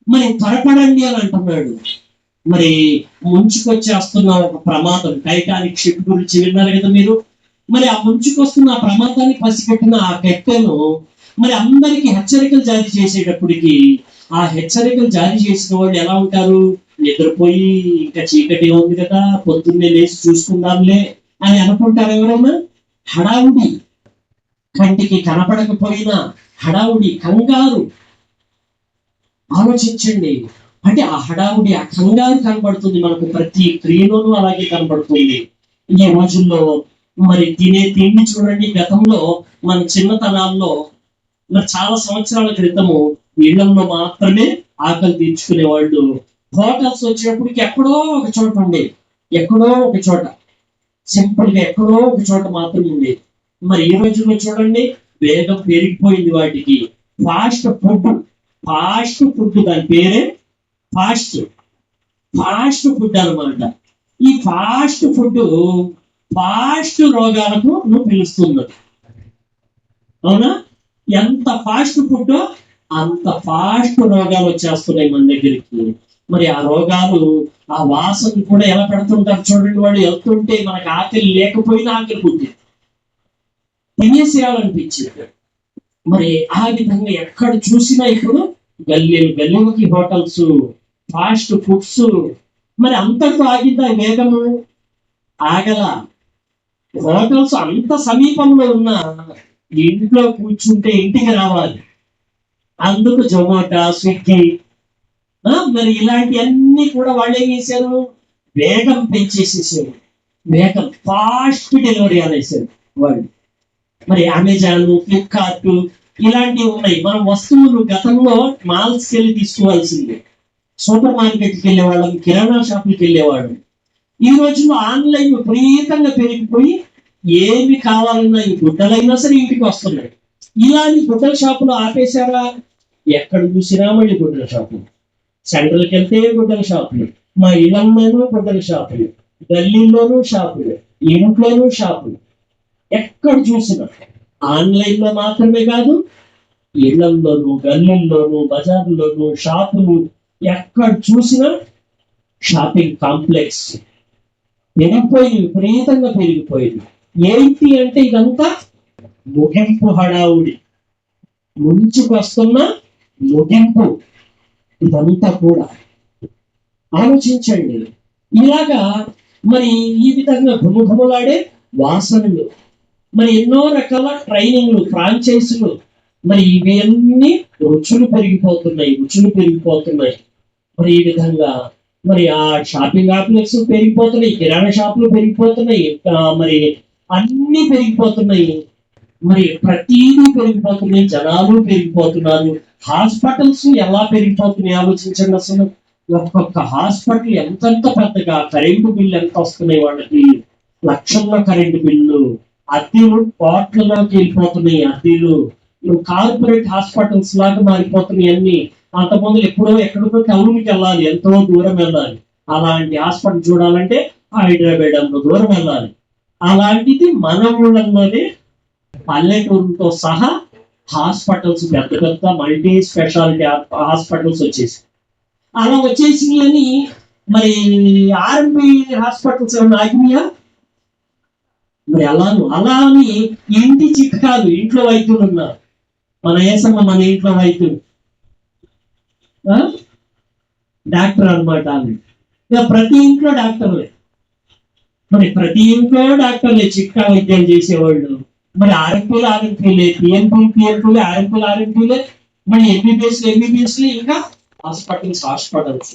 మరి త్వరపడండి అని అంటున్నాడు. మరి ముంచుకొచ్చేస్తున్న ఒక ప్రమాదం, టైటానిక్ షిప్ గురించి విన్నారు కదా మీరు. మరి ఆ ముంచుకొస్తున్న ఆ ప్రమాదాన్ని పసిగట్టిన ఆ కెప్టెన్ మరి అందరికి హెచ్చరికలు జారీ చేసేటప్పటికి ఆ హెచ్చరికలు జారీ చేసిన వాళ్ళు ఎలా ఉంటారు? నిద్రపోయి ఇంకా చీకటి ఉంది కదా, పొద్దున్నే లేచి చూసుకుందాంలే అని అనుకుంటారు ఎవరైనా. హడావుడి, కంటికి కనపడకపోయినా హడావుడి, కంగారు. ఆలోచించండి, అంటే ఆ హడావుడి, ఆ కంగారు కనబడుతుంది మనకు ప్రతి క్రియలోనూ అలాగే కనబడుతుంది. ఈ రోజుల్లో మరి తినే తిండి చూడండి. గతంలో మన చిన్నతనాల్లో మరి చాలా సంవత్సరాల క్రితము ఇళ్లలో మాత్రమే ఆకలి తీర్చుకునే వాళ్ళు. హోటల్స్ వచ్చినప్పటికి ఎక్కడో ఒక చోట ఉండేది, ఎక్కడో ఒక చోట సింపుల్ గా ఎక్కడో ఒక చోట మాత్రమే ఉండేది. మరి ఈ రోజుల్లో చూడండి వేగం పెరిగిపోయింది వాటికి. ఫాస్ట్ ఫుడ్ దాని పేరే ఫాస్ట్ ఫుడ్ అన్నమాట. ఈ ఫాస్ట్ ఫుడ్ ఫాస్ట్ రోగాలకు నువ్వు పిలుస్తున్నది. అవునా? ఎంత ఫాస్ట్ ఫుడ్ అంత ఫాస్ట్ రోగాలు వచ్చేస్తున్నాయి మన దగ్గరికి. మరి ఆ రోగాలు ఆ వాసన కూడా ఎలా పెడుతుంటారు చూడండి. వాడు వెళ్తుంటే మనకు ఆకలి లేకపోయినా ఆకలి పుట్టి తినేసేయాలనిపించింది. మరి ఆ విధంగా ఎక్కడ చూసినా ఇప్పుడు గల్లీలకి హోటల్స్, ఫాస్ట్ ఫుడ్స్. మరి అంతటితో ఆగిందా వేగము? ఆగల. హోటల్స్ అంత సమీపంలో ఉన్న ఇంట్లో కూర్చుంటే ఇంటికి రావాలి. అందుకు జొమాటో, స్విగ్గీ, మరి ఇలాంటివన్నీ కూడా వాళ్ళు ఏం చేశారు? వేగం పెంచేసేసారు. వేగం ఫాస్ట్ డెలివరీ అనేసారు వాళ్ళు. మరి అమెజాన్, ఫ్లిప్కార్ట్ ఇలాంటివి ఉన్నాయి. మనం వస్తువులు గతంలో మాల్స్కి వెళ్ళి తీసుకోవాల్సిందే. సూపర్ మార్కెట్కి వెళ్ళేవాళ్ళం, కిరాణా షాపులకి వెళ్ళేవాళ్ళం. ఈ రోజుల్లో ఆన్లైన్ విపరీతంగా పెరిగిపోయి ఏమి కావాలన్నా ఈ గుడ్డలైనా సరే ఇంటికి వస్తున్నాయి. ఇలాంటి గుడ్డల షాపులు ఆపేశారా? ఎక్కడ చూసినా మళ్ళీ గుడ్డల షాపులు. సెంట్రల్కి వెళ్తే గుడ్డల షాపులు, మా ఇళ్లలోనూ గుడ్డల షాపులు, గల్లీల్లోనూ షాపులు, ఇంట్లోనూ షాపులు. ఎక్కడ చూసినా ఆన్లైన్ లో మాత్రమే కాదు, ఇళ్లల్లోనూ, గల్లీల్లోనూ, బజార్లోనూ షాపులు. ఎక్కడ చూసినా షాపింగ్ కాంప్లెక్స్ పెరిగిపోయింది, విపరీతంగా పెరిగిపోయింది. ఏంటి అంటే ఇదంతా ముగింపు హడావుడి, ముంచుకొస్తున్న ముగింపు. ఇదంతా కూడా ఆలోచించండి. ఇలాగా మరి ఈ విధంగా ఘుమఘుమలాడే వాసనలు, మరి ఎన్నో రకాల ట్రైనింగ్లు, ఫ్రాంచైజీలు, మరి ఇవన్నీ రుచులు పెరిగిపోతున్నాయి. మరి ఈ విధంగా మరి ఆ షాపింగ్ కాంప్లెక్స్ పెరిగిపోతున్నాయి, కిరాణా షాపులు పెరిగిపోతున్నాయి, మరి అన్ని పెరిగిపోతున్నాయి. మరి ప్రతిదీ పెరిగిపోతున్నాయి, జనాలు పెరిగిపోతున్నారు. హాస్పిటల్స్ ఎలా పెరిగిపోతున్నాయి ఆలోచించండి. అసలు ఒక్కొక్క హాస్పిటల్ ఎంతెంత పెద్దగా, కరెంటు బిల్లు ఎంత వస్తున్నాయి వాళ్ళకి, లక్షల్లో కరెంటు బిల్లు, అద్దెలు కోట్లలోకి వెళ్ళిపోతున్నాయి. అద్దెలు కార్పొరేట్ హాస్పిటల్స్ లాగా మారిపోతున్నాయి అన్ని. అంతకుముందు ఎక్కడికో టౌన్కి వెళ్ళాలి, ఎంతో దూరం వెళ్ళాలి. అలాంటి హాస్పిటల్ చూడాలంటే హైదరాబాద్ అంత దూరం వెళ్ళాలి. అలాంటిది మన ఊళ్ళలోనే పల్లెటూరుతో సహా హాస్పిటల్స్, పెద్ద పెద్ద మల్టీ స్పెషాలిటీ హాస్పిటల్స్ వచ్చేసి అలా వచ్చేసినాయని. మరి ఆర్ఎంపీ హాస్పిటల్స్ ఏమన్నా ఆగినాయా? మరి అలా అని ఇంటి చిట్కాలు, ఇంట్లో వైద్యులు ఉన్నారు. మన ఏసమ్మ మన ఇంట్లో వైద్యులు, డాక్టర్ అనమాట. ఇక ప్రతి ఇంట్లో డాక్టర్లే. మరి ప్రతి ఇంట్లో డాక్టర్లే చిట్కా వైద్యం చేసేవాళ్ళు. మరి ఆర్ఎంపీలే, పిఎన్పీలే, ఆర్ఎంపీలే, మరి ఎంబీబీఎస్లు, ఇంకా హాస్పిటల్స్.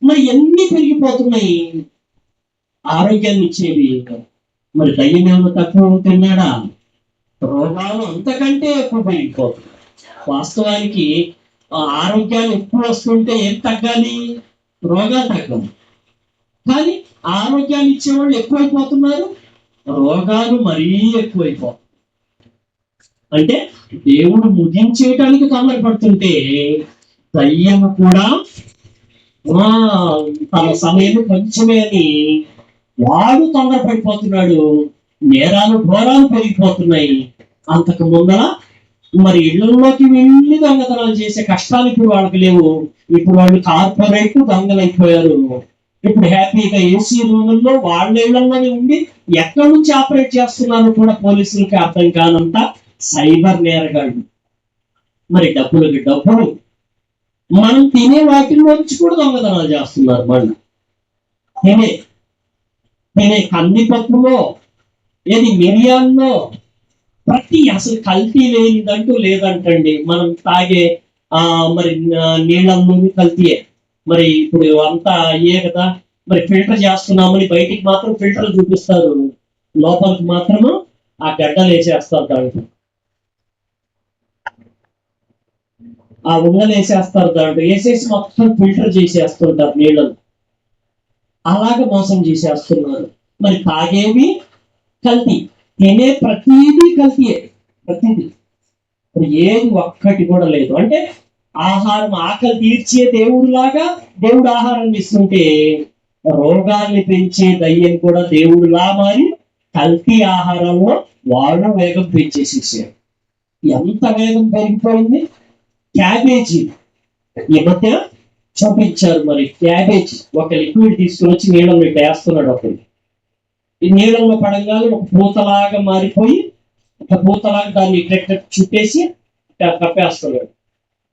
మరి ఎన్ని పెరిగిపోతున్నాయి ఆరోగ్యాన్ని ఇచ్చేవి. మరి దయ్యం ఏమైనా తక్కువ తిన్నాడా? రోగాలు అంతకంటే ఎక్కువ పెరిగిపోతున్నాయి. వాస్తవానికి ఆరోగ్యాలు ఎక్కువ వస్తుంటే ఏం తగ్గాలి? రోగాలు తగ్గాలి. కానీ ఆరోగ్యాలు ఇచ్చేవాళ్ళు ఎక్కువైపోతున్నారు, రోగాలు మరీ ఎక్కువైపోతున్నాయి. అంటే దేవుడు ముగించేయటానికి తొందరపడుతుంటే దయ్యం కూడా తన సమయం కొంచెమే అని వాడు తొందరపడిపోతున్నాడు. నేరాలు ఘోరాలు పెరిగిపోతున్నాయి. అంతకు ముందర మరి ఇళ్లలోకి వెళ్ళి దొంగతనాలు చేసే కష్టాలు ఇప్పుడు వాళ్ళకి లేవు. ఇప్పుడు వాళ్ళు కార్పొరేట్ దొంగలైపోయారు. ఇప్పుడు హ్యాపీగా ఏసీ రూముల్లో వాళ్ళ ఇళ్లలోనే ఉండి ఎక్కడి నుంచి ఆపరేట్ చేస్తున్నారో కూడా పోలీసులకి అర్థం కానంత సైబర్ నేరగాళ్ళు. మరి డబ్బులు మనం తినే వాటిల్లోంచి కూడా దొంగతనాలు చేస్తున్నారు. మళ్ళీ తినే కందిపప్పులో, మిరియాల్లో ప్రతి అసలు కల్తీ లేనిదంటూ లేదంటండి. మనం తాగే మరి నీళ్ళల్లో కల్తీయే. మరి ఇప్పుడు అంతా అయ్యే కదా. మరి ఫిల్టర్ చేస్తున్నామని బయటికి మాత్రం ఫిల్టర్ చూపిస్తారు, లోపలికి మాత్రము ఆ గడ్డలు వేసేస్తారు. దాంట్లో ఆ ఉండలు వేసేస్తారు, దాంట్లో వేసేసి మొత్తం ఫిల్టర్ చేసేస్తుంటారు నీళ్ళను. అలాగ మోసం చేసేస్తున్నారు. మరి తాగేవి కల్తీ, తినే ప్రతిదీ కల్తీయే. ప్రతిదీ ఏది ఒక్కటి కూడా లేదు. అంటే ఆహారం ఆకలి తీర్చే దేవుడిలాగా దేవుడు ఆహారం ఇస్తుంటే రోగాల్ని పెంచే దయ్యం కూడా దేవుడిలా మారి కల్తీ ఆహారంలో వాళ్ళు వేగం పెంచేసేసారు. ఎంత వేగం పెరిగిపోయింది. క్యాబేజీ ఈ మధ్య చూపించారు. మరి క్యాబేజీ ఒక లిక్విడ్ తీసుకుని వచ్చి నీళ్ళలో వేస్తున్నాడు ఒకటి. ఈ నీళ్ళలో పడంగానే ఒక పూతలాగా మారిపోయి ఒక పూతలాగా దాన్ని ఇక్కడ చుట్టేసి కప్పేస్తున్నాడు.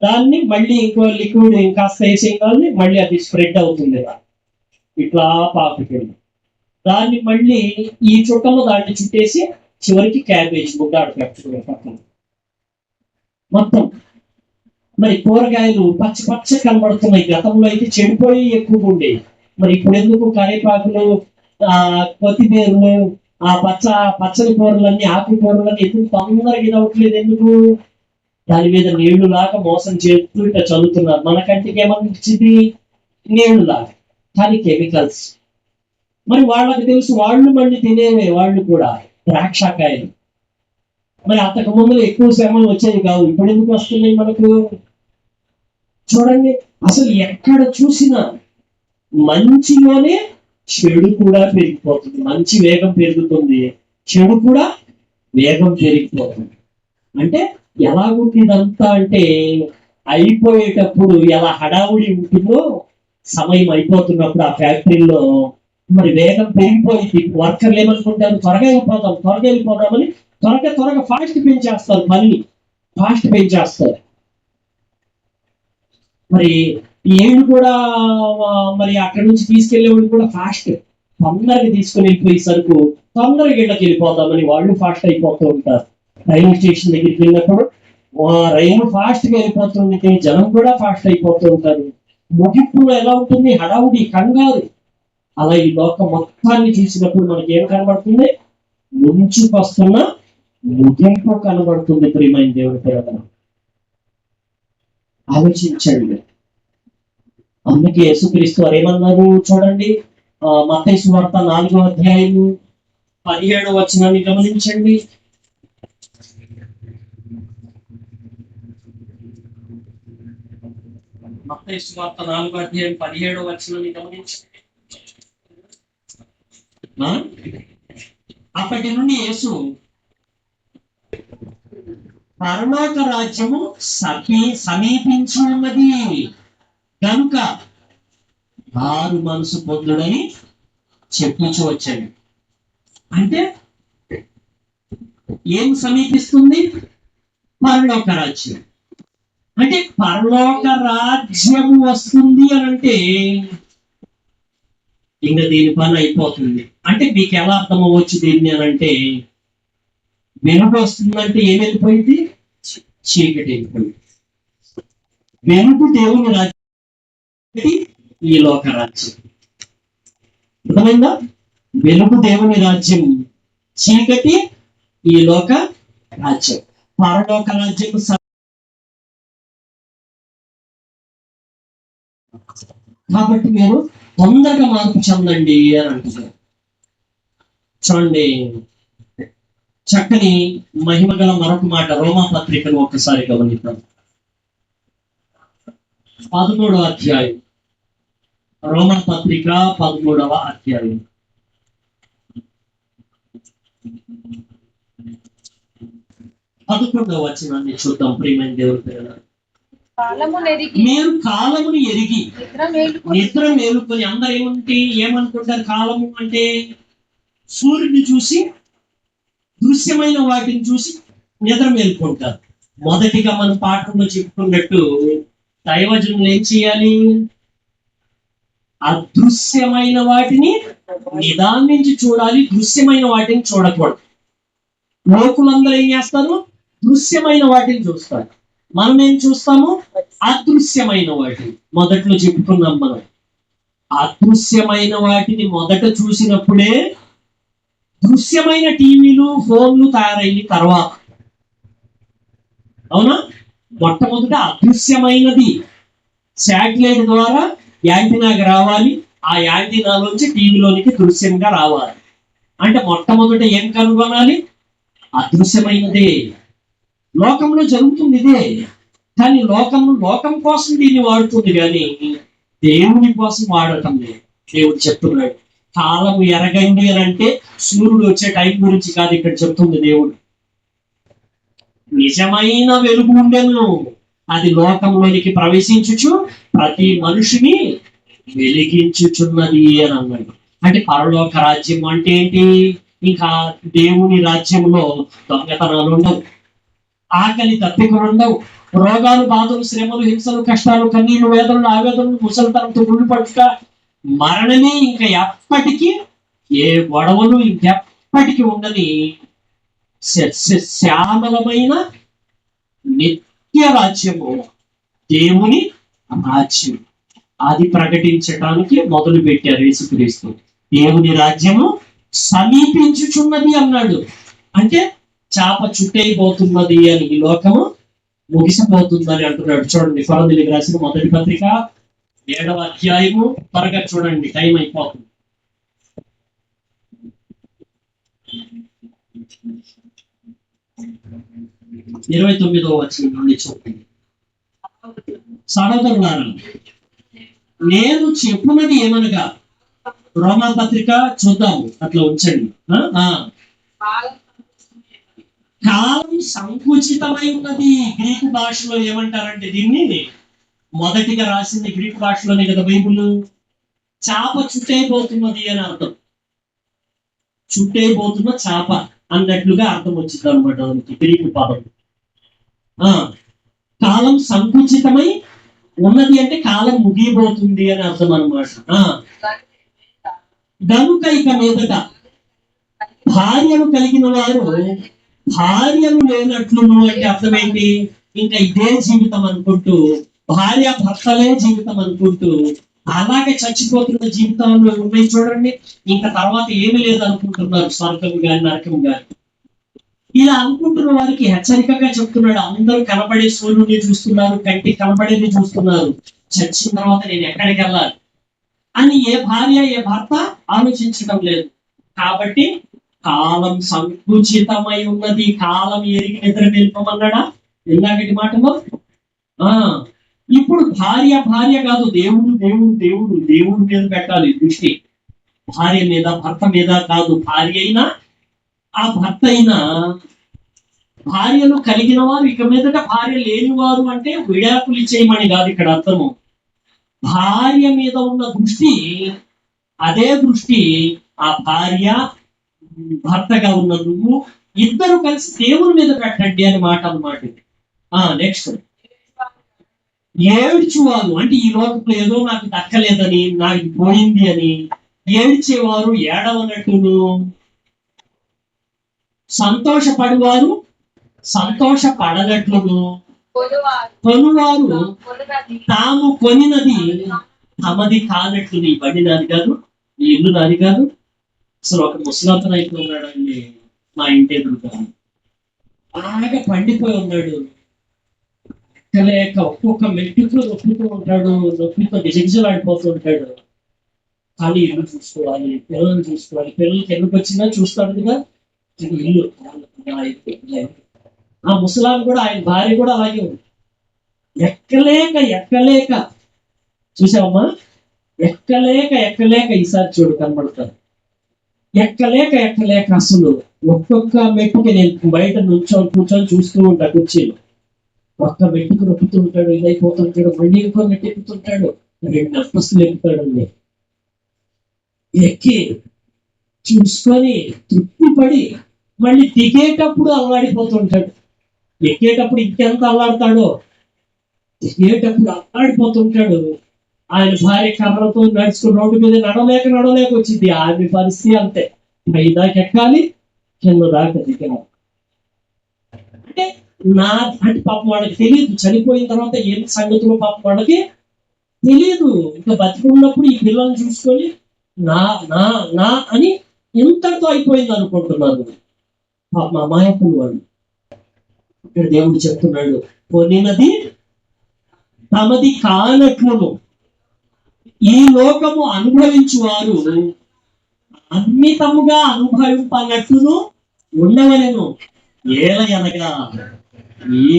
దాన్ని మళ్ళీ ఇంకో లిక్విడ్ ఇంకాస్త వేసేయాలని మళ్ళీ అది స్ప్రెడ్ అవుతుంది. ఇట్లా పాకుతుంది. దాన్ని మళ్ళీ ఈ చుట్టలో దాన్ని చుట్టేసి చివరికి క్యాబేజ్ ముద్దాడు పెట్టుకునే పక్కన మొత్తం. మరి కూరగాయలు పచ్చ పచ్చ కనబడుతున్నాయి. గతంలో అయితే చెడిపోయి ఎక్కువగా ఉండేవి. మరి ఇప్పుడు ఎందుకు కరివేపాకులు, కొత్తిమీరలు, ఆ పచ్చని కూరలన్నీ, ఆకుకూరలన్నీ ఎందుకు తొందరగా ఇది అవ్వట్లేదు? ఎందుకు? దాని మీద నీళ్లు లాగా మోసం చేస్తూ ఇట్లా చల్లుతున్నారు. మన కంటికి ఏమనిపించింది? నీళ్లు లాగా, కానీ కెమికల్స్. మరి వాళ్ళకి తెలుసు, వాళ్ళు మళ్ళీ తినేవే వాళ్ళు కూడా ద్రాక్షకాయలు. మరి అంతకు ముందు ఎక్కువ శ్రమలు వచ్చేవి కావు, ఇప్పుడు ఎందుకు వస్తున్నాయి మనకు? చూడండి, అసలు ఎక్కడ చూసినా మంచిలోనే చెడు కూడా పెరిగిపోతుంది. మంచి వేగం పెరుగుతుంది, చెడు కూడా వేగం పెరిగిపోతుంది. అంటే ఎలాగుంది ఇదంతా అంటే, అయిపోయేటప్పుడు ఎలా హడావుడి ఉంటుందో, సమయం అయిపోతున్నప్పుడు ఆ ఫ్యాక్టరీలో మరి వేగం పెరిగిపోయింది. వర్కర్లు ఏమనుకుంటారు? త్వరగా వెళ్ళిపోదామని త్వరగా ఫాస్ట్ పెంచేస్తారు, పని ఫాస్ట్ పెంచేస్తారు. మరి ఏళ్ళు కూడా మరి అక్కడి నుంచి తీసుకెళ్లేవాళ్ళు కూడా ఫాస్ట్, తొందరగా తీసుకుని వెళ్ళిపోయి సరుకు తొందరగా ఇళ్ళకి వెళ్ళిపోదామని వాళ్ళు ఫాస్ట్ అయిపోతూ ఉంటారు. రైల్వే స్టేషన్ దగ్గరికి వెళ్ళినప్పుడు రైలు ఫాస్ట్ గా వెళ్ళిపోతుంది, జనం కూడా ఫాస్ట్ అయిపోతూ ఉంటారు. ముగింపులో ఎలా ఉంటుంది? హడావుడి, కంగారు. అలా ఈ లోకం మొత్తాన్ని చూసినప్పుడు మనకి ఏం కనబడుతుంది? ముంచుకొస్తున్న ముగింపు కనబడుతుంది. ప్రియమైన దేవుని పిల్లలు, ఆలోచించండి. అందుకే యేసుక్రీస్తు వారు ఏమన్నారు చూడండి. మత్తయి సువార్త 4వ అధ్యాయము 17వ వచనాన్ని గమనించండి. మత్తయి సువార్త 4వ అధ్యాయం 17వ వచనాన్ని గమనించండి. అప్పటి నుండి యేసు, పరలోక రాజ్యము సమీపించి ఉన్నది కనుక మారు మనసు పొందుడని చెప్పుచూ వచ్చాడు. అంటే ఏం సమీపిస్తుంది? పరలోక రాజ్యం. అంటే పరలోక రాజ్యము వస్తుంది అని అంటే ఇంకా దీని పని అయిపోతుంది. అంటే మీకు ఎలా అర్థం అవ్వచ్చు దీన్ని అని అంటే, వెలుగు వస్తుందంటే ఏం వెళ్ళిపోయింది? చీకటి వెళ్ళిపోయింది. వెలుగు దేవుని రాజ్యం, ఈ లోక రాజ్యం. అర్థమైందా? వెలుగు దేవుని రాజ్యం, చీకటి ఈ లోక రాజ్యం. పరలోక రాజ్యం కాబట్టి మీరు తొందరగా మార్పు చెందండి అని అంటున్నారు. చూడండి, చక్కని మహిమ గల మరొక మాట రోమా పత్రికను ఒక్కసారి గమనిద్దాం. 13వ అధ్యాయం, రోమా పత్రిక 13వ అధ్యాయం. 11వ వచనాన్ని చూద్దాం. ప్రియమైన దేవుని పిల్లలారా, మీరు కాలమును ఎరిగి నిద్ర మేలుకొని. అందరూ ఏమనుకుంటారు? కాలము అంటే సూర్యుడిని చూసి, దృశ్యమైన వాటిని చూసి నిద్ర మేలుకుంటారు. మొదటిగా మనం పాఠంలో చెప్పుకున్నట్టు దైవజనులు ఏం చేయాలి? అదృశ్యమైన వాటిని నిదానించి చూడాలి, దృశ్యమైన వాటిని చూడకూడదు. లోకులందరూ ఏం చేస్తారు? దృశ్యమైన వాటిని చూస్తారు. మనం ఏం చూస్తాము? అదృశ్యమైన వాటిని. మొదట్లో చెప్పుకున్నాం మనం. అదృశ్యమైన వాటిని మొదట చూసినప్పుడే దృశ్యమైన టీవీలు, ఫోన్లు తయారయ్యి తర్వాత. అవునా? మొట్టమొదట అదృశ్యమైనది శాటిలైట్ ద్వారా యాంటీనాకి రావాలి, ఆ యాంటీనాలోంచి టీవీలోనికి దృశ్యంగా రావాలి. అంటే మొట్టమొదట ఏం కనుగొనాలి? అదృశ్యమైనదే. లోకంలో జరుగుతుంది ఇదే. కానీ లోకం కోసం దీన్ని వాడుతుంది, కానీ దేవుని కోసం వాడటం లేదు. దేవుడు చెప్తున్నాడు, కాలం ఎరగండి అని అంటే సూర్యుడు వచ్చే టైం గురించి కాదు ఇక్కడ చెప్తుంది దేవుడు. నిజమైన వెలుగు ఉండెను, అది లోకంలోనికి ప్రవేశించుచు ప్రతి మనిషిని వెలిగించుచున్నది అని అన్నాడు. అంటే పరలోక రాజ్యం అంటే ఏంటి? ఇంకా దేవుని రాజ్యంలో దొంగతనాలు ఉండవు, ఆకలి దప్పికలు ఉండవు, రోగాలు, బాధలు, శ్రమలు, హింసలు, కష్టాలు, కన్నీళ్లు, వేదనలు, ఆవేదనలు, ముసలితనంతో గుళ్ళు పట్టుక మరణమే ఇంకా ఎప్పటికీ, ఏ గొడవలు ఇంకెప్పటికీ ఉండని శ్యామలమైన నిత్య రాజ్యము, దేవుని రాజ్యం. అది ప్రకటించడానికి మొదలు పెట్టారు యేసుక్రీస్తు. దేవుని రాజ్యము సమీపించుచున్నది అన్నాడు. అంటే చాప చుట్టైపోతున్నది అని, ఈ లోకము ముగిసిపోతుందని అంటున్నాడు. చూడండి, కొరింథీయులకు రాసిన మొదటి పత్రిక 7వ అధ్యాయము, త్వరగా చూడండి, టైం అయిపోతుంది. 29వ వచనం నుండి చూడండి. సహోదరులారా, నేను చెప్పున్నది ఏమనగా, రోమా పత్రిక చూద్దాము, అట్లా ఉంచండి. కాలం సంకుచితమై ఉన్నది. గ్రీకు భాషలో ఏమంటారంటే దీన్ని, మొదటిగా రాసింది గ్రీకు భాషలోనే కదా బైబుల్. చాప చుట్టైపోతున్నది అని అర్థం. చుట్టైపోతున్న చాప అన్నట్లుగా అర్థం వచ్చింది అనమాట గ్రీకు పదం. కాలం సంకుచితమై ఉన్నది అంటే కాలం ముగిపోతుంది అని అర్థం అనమాట. గనుక ఇక మీదట భార్యను కలిగిన వారు భార్యను లేనట్లు అంటే అర్థమేంటి? ఇంకా ఇదే జీవితం అనుకుంటూ, భార్య భర్తలే జీవితం అనుకుంటూ అలాగే చచ్చిపోతున్న జీవితంలో ఉన్నాయి చూడండి. ఇంకా తర్వాత ఏమీ లేదు అనుకుంటున్నారు, స్వర్గం గాని నరకం గాని. ఇలా అనుకుంటున్న వారికి హెచ్చరికగా చెప్తున్నాడు. అందరూ కనబడే సూర్యుడిని చూస్తున్నారు, కంటికి కనబడేది చూస్తున్నారు. చచ్చిన తర్వాత నేను ఎక్కడికి వెళ్ళాలి అని ఏ భార్య ఏ భర్త ఆలోచించడం లేదు. కాబట్టి కాలం సంకుచితమై ఉన్నది. కాలం ఎరిగి నిద్ర నిలుపమన్నాడా ఇందాకటి మాటలో? ఇప్పుడు భార్య కాదు, దేవుడు దేవుడు దేవుడు దేవుడి మీద పెట్టాలి దృష్టి. భార్య మీద భర్త మీద కాదు. భార్య అయినా ఆ భర్త అయినా, భార్యను కలిగిన వారు ఇక మీదట భార్య లేని వారు అంటే విడాకులు ఇచ్చేయమని కాదు ఇక్కడ అర్థము. భార్య మీద ఉన్న దృష్టి, అదే దృష్టి ఆ భార్య భర్తగా ఉన్న నువ్వు ఇద్దరు కలిసి దేవుని మీద పెట్టండి అని మాట అన్నమాట. నెక్స్ట్, ఏడ్చువారు అంటే ఈ లోకంలో ఏదో నాకు దక్కలేదని, నాకు పోయింది అని ఏడ్చేవారు ఏడవనట్టును, సంతోషపడేవారు సంతోషపడనట్లును, కొనువారు తాము కొనినది తమది కానట్లు. నీ బండి నాది కాదు, నీ ఇల్లు నాది కాదు. అసలు ఒక ముసలాతన అయితే ఉన్నాడండి మా ఇంటి ఎదురుగా, బాగా పండిపోయి ఉన్నాడు. లేక ఒక్కొక్క మెట్టుకు నొప్పుతూ ఉంటాడు, నొప్పితో గిజగిజలాడిపోతూ ఉంటాడు. కానీ ఇల్లు చూసుకోవాలి, పిల్లల్ని చూసుకోవాలి. పిల్లలకి ఎందుకు వచ్చినా చూస్తాడు కదా, ఇల్లు. ఆ ముసలాం కూడా, ఆయన భార్య కూడా అలాగే ఉంది. ఎక్కలేక చూసావమ్మా, ఎక్కలేక ఈసారి చూడు కనబడతారు. ఎక్కలేక అసలు ఒక్కొక్క మెట్టుకి నేను బయట కూర్చొని చూస్తూ ఉంటా కుర్చీలో. ఒక్క మెట్టుకు నొప్పుతూ ఉంటాడు, ఇదైపోతుంటాడు, మళ్ళీ ఇంకో మెట్టు ఎక్కుతుంటాడు, 2 అంతస్తులు ఎక్కుతాడండి. ఎక్కి చూసుకొని తృప్తిపడి మళ్ళీ దిగేటప్పుడు అల్లాడిపోతుంటాడు. ఎక్కేటప్పుడు ఇంకెంత అల్లాడతాడో, దిగేటప్పుడు అల్లాడిపోతుంటాడు. ఆయన భార్య కర్రతో నడుచుకుని రోడ్డు మీద నడవలేక వచ్చింది. ఆమె పరిస్థితి అంతే, పై దాకా ఎక్కాలి, కింద దాకా దిగాలి. అంటే పాపం వాళ్ళకి తెలియదు, చనిపోయిన తర్వాత ఏం సంగతులు పాపం వాళ్ళకి తెలియదు. ఇంకా బతికున్నప్పుడు ఈ పిల్లల్ని చూసుకొని నా నా నా అని ఇంతటితో అయిపోయింది అనుకుంటున్నారు. పాపం అమాయకులు వాళ్ళు. ఇక్కడ దేవుడు చెప్తున్నాడు, కొనినది తమది కానట్లును ఈ లోకము అనుభవించువారు అన్నితముగా అనుభవింపనట్టును ఉండవలెను. ఏలయనగా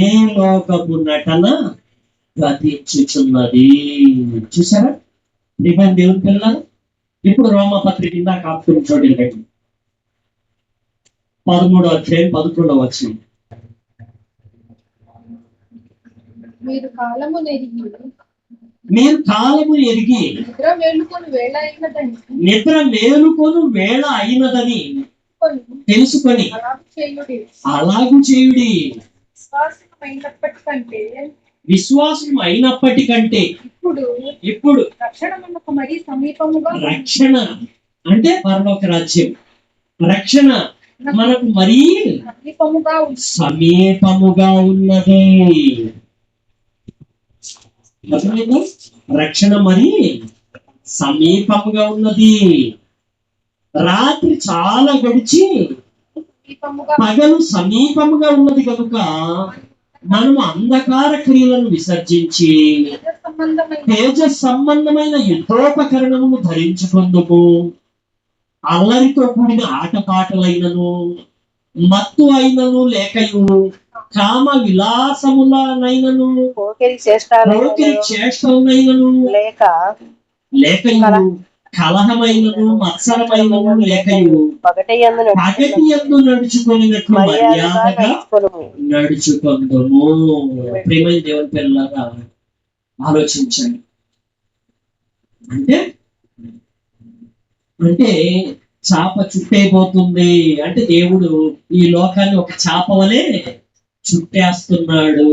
ఏ లోకపు నటన గతించుచున్నది. చూసారా దేవుని పిల్లలు, ఇప్పుడు రోమాపత్రిక కింద కాపుతున్న చూడండి, 13వ అధ్యాయం 11వ వచనం. మీరు కాలమును ఎరిగి మీరు కాలము ఎరిగి నిద్ర మేలుకొని వేళ అయినదని నిద్ర మేలుకొను వేళ అయినదని తెలుసుకొని అలాగు చేయుడి. అలాగు చేయుడి. విశ్వాసమైనప్పటికంటే విశ్వాసం అయినప్పటికంటే ఇప్పుడు రక్షణ మనకు మరీ సమీపముగా రక్షణ అంటే పరలోక రాజ్యం, రక్షణ మనకు మరీ సమీపముగా ఉన్నది. అర్థమైందా? రక్షణ మరి సమీపముగా ఉన్నది. రాత్రి చాలా గడిచి పగలు సమీపముగా ఉన్నది కనుక మనము అంధకార క్రియలను విసర్జించి తేజ సంబంధమైన యుద్ధోపకరణము ధరించుకుందుము. అల్లరితో కూడిన ఆటపాటలైనను మత్తు అయినను లేకయు కామ విలాసములనైనను పోకిరి చేష్టలనైనను లేకయు కలహమైనను మత్సరమైనను లేకయు పగటి యందు నడుచుకొనినట్లు మర్యాదగా నడుచుకుందుము. ప్రియమైన దేవుని పిల్లలారా ఆలోచించండి. అంటే అంటే చాప చుట్టైపోతుంది అంటే దేవుడు ఈ లోకాన్ని ఒక చాప వలె చుట్టేస్తున్నాడు.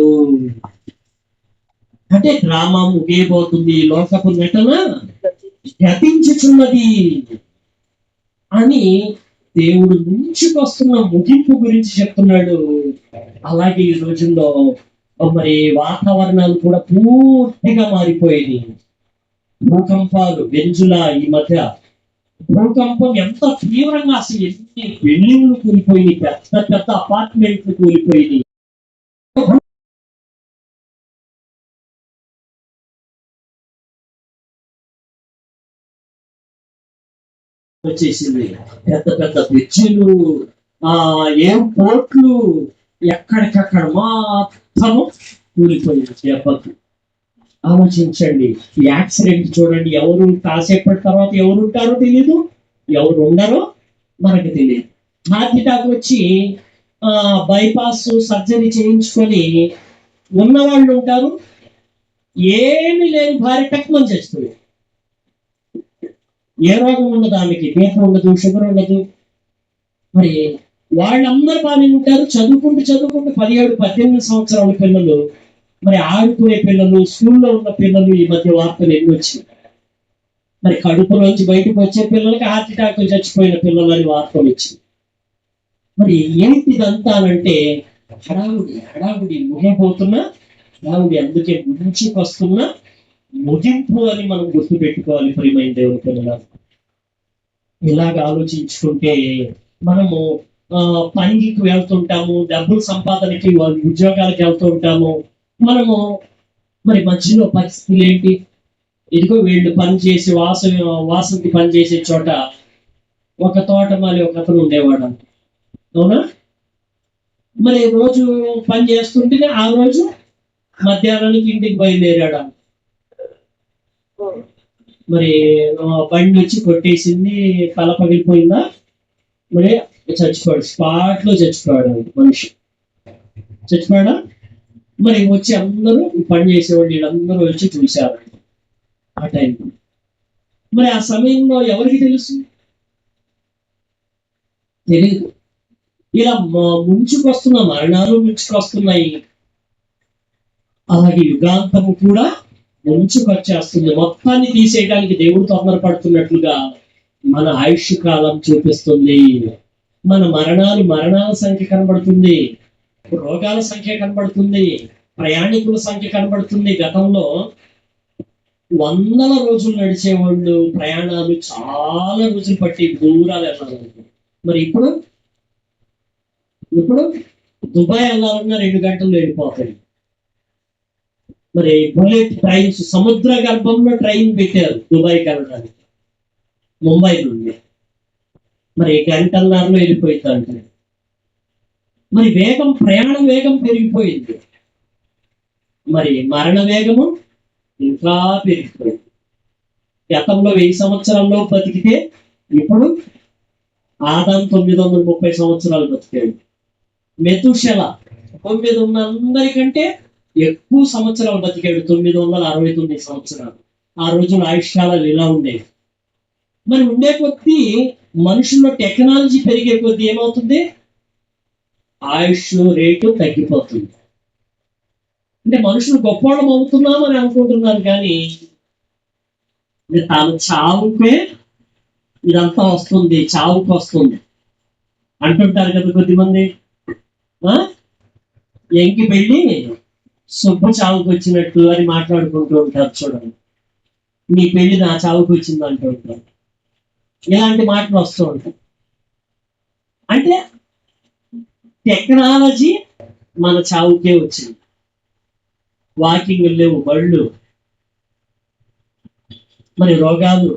అంటే డ్రామా ముగియబోతుంది, లోకపు నటన గతించుచున్నది అని దేవుడు ముంచుకొస్తున్న ముగింపు గురించి చెప్తున్నాడు. అలాగే ఈ రోజుల్లో మరి వాతావరణాలు కూడా పూర్తిగా మారిపోయింది. భూకంపాలు వెంజులా ఈ మధ్య భూకంపం ఎంత తీవ్రంగా, అసలు ఎన్ని బిల్డింగ్లు కూలిపోయినాయి, పెద్ద పెద్ద అపార్ట్మెంట్లు కూలిపోయినాయి. వచ్చేసింది పెద్ద పెద్ద బ్రిడ్జిలు, ఎయిర్పోర్ట్లు ఎక్కడికక్కడ మాత్రము కూలిపోయింది దెబ్బకి. ఆలోచించండి, ఈ యాక్సిడెంట్ చూడండి, ఎవరు కాసేపటి తర్వాత ఎవరు ఉంటారో తెలియదు, ఎవరు ఉండరో మనకు తెలియదు. హార్ట్ అటాక్ వచ్చి బైపాస్ సర్జరీ చేయించుకొని ఉన్నవాళ్ళు ఉంటారు, ఏమి లేని భార్య టక్మని చేస్తుంది. ఏ రోగం ఉండదు ఆమెకి, బీపీ ఉండదు, షుగర్ ఉండదు. మరి వాళ్ళందరూ బాగానే ఉంటారు, చదువుకుంటూ 17-18 సంవత్సరాల పిల్లలు, మరి ఆడుకునే పిల్లలు, స్కూల్లో ఉన్న పిల్లలు, ఈ మధ్య వార్తలు ఎన్ని వచ్చినాయి. మరి కడుపులోంచి బయటకు వచ్చే పిల్లలకి హార్ట్ అటాక్ చచ్చిపోయిన పిల్లలు అని వార్తలు వచ్చింది. మరి ఏంటిదంతానంటే హడావుడి ముగిపోతున్నా హడావుడి, అందుకే ముంచుకొస్తున్న ముగింపు అని మనం గుర్తు పెట్టుకోవాలి. ప్రియమైన దేవుని పిల్లలు, ఇలాగ ఆలోచించుకుంటే మనము పనికి వెళ్తుంటాము, డబ్బుల సంపాదనకి ఉద్యోగాలకు వెళ్తూ ఉంటాము. మనము మరి మధ్యలో పరిస్థితులు ఏంటి? ఇదిగో వీళ్ళు పనిచేసి వాసంతి పనిచేసే చోట ఒక తోటమాలి ఒక అతను ఉండేవాడు, అవునా? మరి రోజు పని చేస్తుంటేనే ఆ రోజు మధ్యాహ్నానికి ఇంటికి బయలుదేరాడు. మరి బండి వచ్చి కొట్టేసింది, తల పగిలిపోయిందా, మరి చచ్చిపోయాడు, స్పాట్ లో చచ్చిపోయాడు మనిషి, చచ్చిపోయాడా? మరి వచ్చి అందరూ పని చేసేవాళ్ళు వీళ్ళందరూ వచ్చి చూశారు ఆ టైంలో. మరి ఆ సమయంలో ఎవరికి తెలుసు? తెలీదు. ఇలా ముంచుకొస్తున్న మరణాలు ముంచుకొస్తున్నాయి, అలాగే యుగాంతము కూడా ముంచుకొచ్చేస్తుంది. మొత్తాన్ని తీసేయడానికి దేవుడు తొందరపడుతున్నట్లుగా మన ఆయుష్ కాలం చూపిస్తుంది. మన మరణాల సంఖ్య కనబడుతుంది, రోగాల సంఖ్య కనబడుతుంది, ప్రయాణికుల సంఖ్య కనబడుతుంది. గతంలో 100 రోజులు నడిచేవాళ్ళు ప్రయాణాలు చాలా రోజులు పట్టి దూరాలు వెళ్ళాలి. మరి ఇప్పుడు దుబాయ్ వెళ్ళాలన్నా 2 గంటల్లో వెళ్ళిపోతాయి. మరి బుల్లెట్ ట్రైన్స్, సముద్ర గర్భంలో ట్రైన్ పెట్టారు దుబాయ్కి వెళ్ళడానికి, ముంబై నుండి. మరి గంటన్నరలో వెళ్ళిపోయింది. మరి ప్రయాణ వేగం పెరిగిపోయింది, మరి మరణ వేగము ఇంకా పెరిగిపోయింది. గతంలో 1000 సంవత్సరాల్లో బతికితే ఇప్పుడు ఆదాము 930 సంవత్సరాలు బతికాడు. మెతుషెల భూమి మీద ఉన్న అందరికంటే ఎక్కువ సంవత్సరాలు బతికాడు, 969 సంవత్సరాలు. ఆ రోజున ఆయుష్కాలాలు ఇలా ఉండేవి. మరి ఉండే కొద్దీ మనుషుల్లో టెక్నాలజీ పెరిగే కొద్దీ ఏమవుతుంది, ఆయుష్ రేటు తగ్గిపోతుంది. అంటే మనుషులు గొప్పవాళ్ళం అవుతున్నామని అనుకుంటున్నారు, కానీ తాను చావుకే ఇదంతా వస్తుంది, చావుకు వస్తుంది అంటుంటారు కదా కొద్దిమంది. ఎంకి పెళ్ళి సుబ్బు చావుకు వచ్చినట్టు అని మాట్లాడుకుంటూ ఉంటారు. చూడండి, నీ పెళ్లి నా చావుకు వచ్చింది అంటూ ఉంటారు. ఇలాంటి మాటలు వస్తూ ఉంటాయి. అంటే టెక్నాలజీ మన చావుకే వచ్చింది. వాకింగ్ లేవు, బళ్ళు, మరి రోగాలు,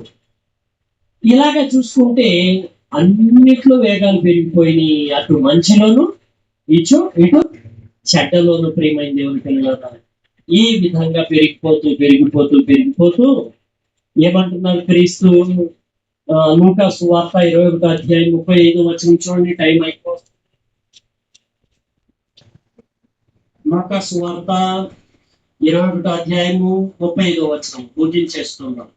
ఇలాగా చూసుకుంటే అన్నిట్లో వేగాలు పెరిగిపోయినాయి. అటు మంచిలోను ఇటు చెడ్డలోను ప్రియమైన దేవుని పిల్లలు ఈ విధంగా పెరిగిపోతూ ఏమంటున్నారు క్రీస్తు? లూకా సువార్త 21వ అధ్యాయం 35వ వచనం చూడండి. టైం అయిపోతుంది. లూకా సువార్త 21వ అధ్యాయము 35వ వచనం పూజించేస్తున్నాం.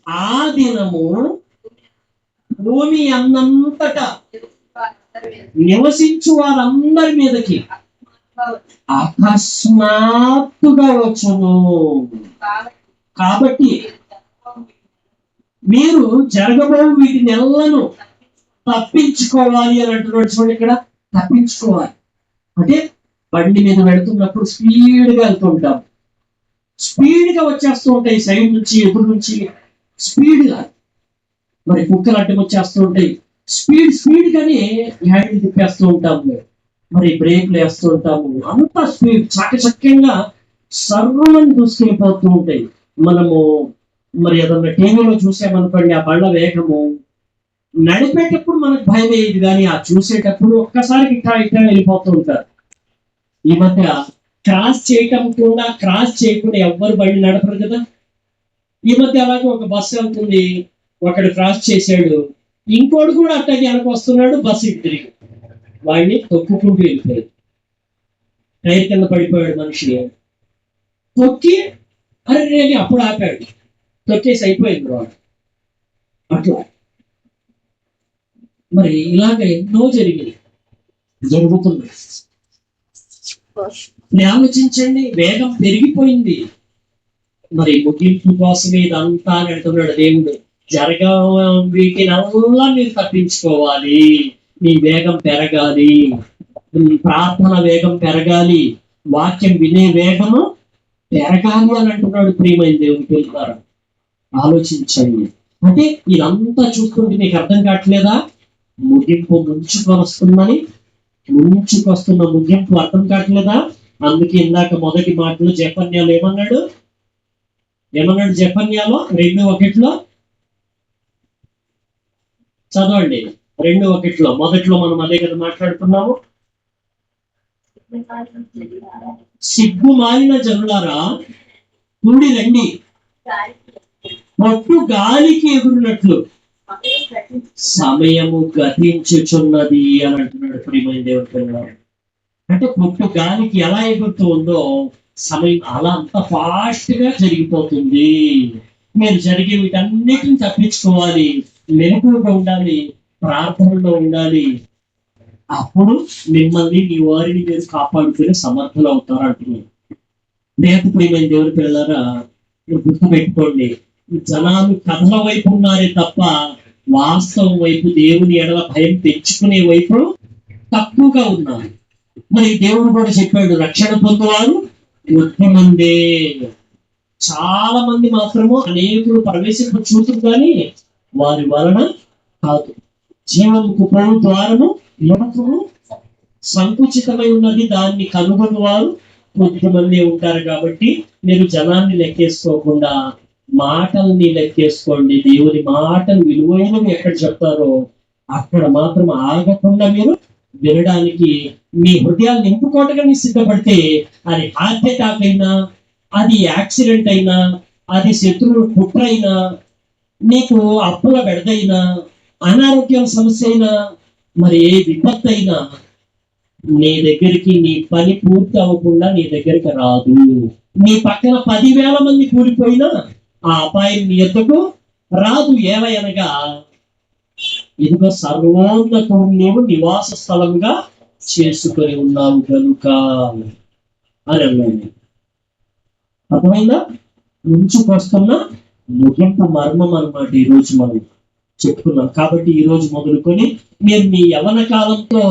ఆ దినము భూమి అన్నంతటా నివసించు వారందరి మీదకి అకస్మాత్తుగా వచ్చును. కాబట్టి మీరు జరగబో వీటిని ఎల్లను తప్పించుకోవాలి అని అంటున్నాడు. చూడండి, ఇక్కడ తప్పించుకోవాలి అంటే బండి మీద వెళుతున్నప్పుడు స్పీడ్గా వెళ్తుంటాం, స్పీడ్గా వచ్చేస్తూ ఉంటాయి, సైడ్ నుంచి ఎదురు నుంచి స్పీడ్గా. మరి కుక్కలు అడ్డం వచ్చేస్తూ ఉంటాయి, స్పీడ్గానే హ్యాండిల్ తిప్పేస్తూ ఉంటాము, మరి బ్రేక్లు వేస్తూ ఉంటాము. అంత స్పీడ్ చక్కచక్యంగా సర్వమని దూసుకెళ్ళిపోతూ ఉంటాయి. మనము మరి ఏదన్నా టీవీలో చూసామనుకోండి, ఆ బళ్ళ వేగము నడిపేటప్పుడు మనకు భయం వేయదు, కానీ ఆ చూసేటప్పుడు ఒక్కసారి ఇట్లా వెళ్ళిపోతూ ఉంటారు. ఈ మధ్య క్రాస్ చేయకుండా ఎవ్వరు బండి నడపరు కదా. ఈ మధ్య అలాగే ఒక బస్సు వెళ్తుంది, ఒకడు క్రాస్ చేశాడు, ఇంకోడు కూడా అట్టకి వెనక వస్తున్నాడు, బస్సు ఇటు తిరిగి వాడిని తొక్కుకుంటూ వెళ్ళిపోయాడు. టైర్ కింద పడిపోయాడు మనిషి. తొక్కి అరే అప్పుడు ఆపాడు, తొక్కేసి అయిపోయింది వాడు. అట్లా మరి ఇలాగ ఎన్నో జరుగుతుంది. ఆలోచించండి, వేగం పెరిగిపోయింది. మరి ముగింపు కోసమే ఇదంతా అని అంటున్నాడు దేవుడు. వీటినల్లా మీరు తప్పించుకోవాలి, మీ వేగం పెరగాలి, ప్రార్థన వేగం పెరగాలి, వాక్యం వినే వేగము పెరగాలి అని అంటున్నాడు. ప్రియమైన దేవుని పిల్లలారా, ఆలోచించండి. అంటే ఇదంతా చూస్తుంటే మీకు అర్థం కావట్లేదా? ముగింపు ముంచుకొస్తున్న ముగింపు అర్థం కావట్లేదా? అందుకే ఇందాక మొదటి మాటలు జెఫన్యాలో ఏమన్నాడు? జెఫన్యాలో 2:1 చదవండి. 2:1 మొదట్లో మనం అదే కదా మాట్లాడుతున్నాము. సిగ్గు మారిన జనులారా కూడి రండి, పొట్టు గాలికి ఎగురునట్లు సమయము గతించుచున్నది అని అంటున్నాడు. ప్రియమైన దేవుని పిల్లలు, అంటే పొట్టు గాలికి ఎలా ఎగురుతూ ఉందో సమయం అలా అంత ఫాస్ట్ గా జరిగిపోతుంది. మీరు జరిగే వీటన్నిటిని తప్పించుకోవాలి, మెలకువగా ఉండాలి, ప్రార్థనలో ఉండాలి. అప్పుడు మిమ్మల్ని మీ వారిని మీరు కాపాడుకునే సమర్థులు అవుతారు అంటున్నారు. ప్రియమైన దేవుని పిల్లలారా, మీరు గుర్తుపెట్టుకోండి, జనాలు కథల వైపు ఉన్నారే తప్ప వాస్తవం వైపు, దేవుని ఎడల భయం పెంచుకునే వైపు తక్కువగా ఉన్నారు. మరి దేవుడు కూడా చెప్పాడు, రక్షణ పొందువారు కొద్దిమందే, చాలా మంది మాత్రము అనేకులు ప్రవేశింప చూతురు కానీ వారి వలన కాదు. జీవముకు పోవు ద్వారము యువకులు సంకుచితమై ఉన్నది, దాన్ని కనుగొని వారు కొద్దిమంది ఉంటారు. కాబట్టి మీరు జనాన్ని లెక్కేసుకోకుండా మాటల్ని లెక్కేసుకోండి. దేవుని మాటలు విలువైనవి ఎక్కడ చెప్తారో అక్కడ మాత్రం ఆగకుండా మీరు వినడానికి మీ హృదయాలు నింపుకోవటానికి సిద్ధపడితే అది హార్ట్ అటాక్ అయినా, అది యాక్సిడెంట్ అయినా, అది శత్రువుల కుట్ర అయినా, నీకు అప్పుల బెడదైనా, అనారోగ్యం సమస్య అయినా, మరి ఏ విపత్తు అయినా నీ దగ్గరికి నీ పని పూర్తి అవ్వకుండా నీ దగ్గరికి రాదు. నీ పక్కన 10,000 మంది కూలిపోయినా ఆ అపాయం నీ ఎద్దకు రాదు. ఏలయనగా ఇదిగో సర్వోన్నతం నీవు నివాస స్థలంగా చేసుకొని ఉన్నావు కనుక అని అన్నాడు. అర్థమైందా? ఉంచుకొస్తున్న ముగింపు మర్మం అన్నమాట ఈ రోజు మనం చెప్పుకున్నాం. కాబట్టి ఈ రోజు మొదలుకొని మీరు మీ యవ్వన కాలంతో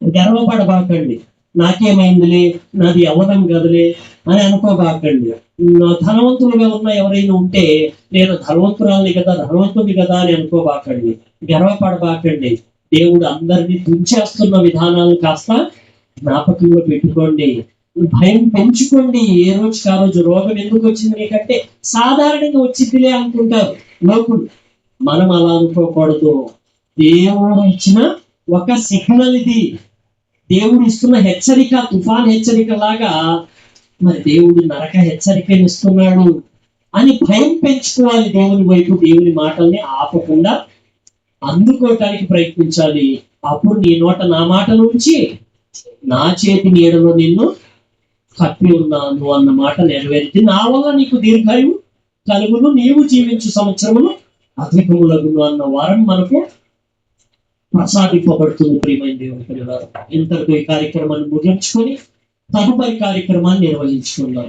గర్వపడబాకండి. నాకేమైందిలే, నాది యవ్వనం కదలే అని అనుకోబాకండి. ధనవంతులుగా ఉన్న ఎవరైనా ఉంటే నేను ధనవంతురాలి కదా, ధనవంతుడి కదా అని అనుకోబాకండి. గర్వపడబాకండి. దేవుడు అందరినీ తుంచేస్తున్న విధానాలు కాస్త జ్ఞాపకంలో పెట్టుకోండి. భయం పెంచుకోండి. ఏ రోజుకి ఆ రోజు రోగం ఎందుకు వచ్చింది నీకంటే సాధారణంగా వచ్చిందిలే అనుకుంటారు లోకులు. మనం అలా అనుకోకూడదు. దేవుడు ఇచ్చిన ఒక సిగ్నల్ ఇది. దేవుడు ఇస్తున్న హెచ్చరిక, తుఫాన్ హెచ్చరిక లాగా మరి దేవుడు నరక హెచ్చరికను ఇస్తున్నాడు అని భయం పెంచుకోవాలి. దేవుని వైపు, దేవుని మాటల్ని ఆపకుండా అందుకోవటానికి ప్రయత్నించాలి. అప్పుడు నీ నోట నా మాటలు ఉంచి నా చేతి నీడలో నిన్ను కప్పి ఉన్నాను అన్న మాట నెరవేరితే నా వల్ల నీకు దీర్ఘాయువు కలుగును, నీవు జీవించు సంవత్సరములు అధికములగును అన్న వారం మనకు ప్రసాదింపబడుతుంది. ప్రియమైన దేవుని పిల్లలారా, ఇంతటితో ఈ కార్యక్రమాన్ని ముగించుకొని తదుపరి కార్యక్రమాన్ని నిర్వహించుకుందాం.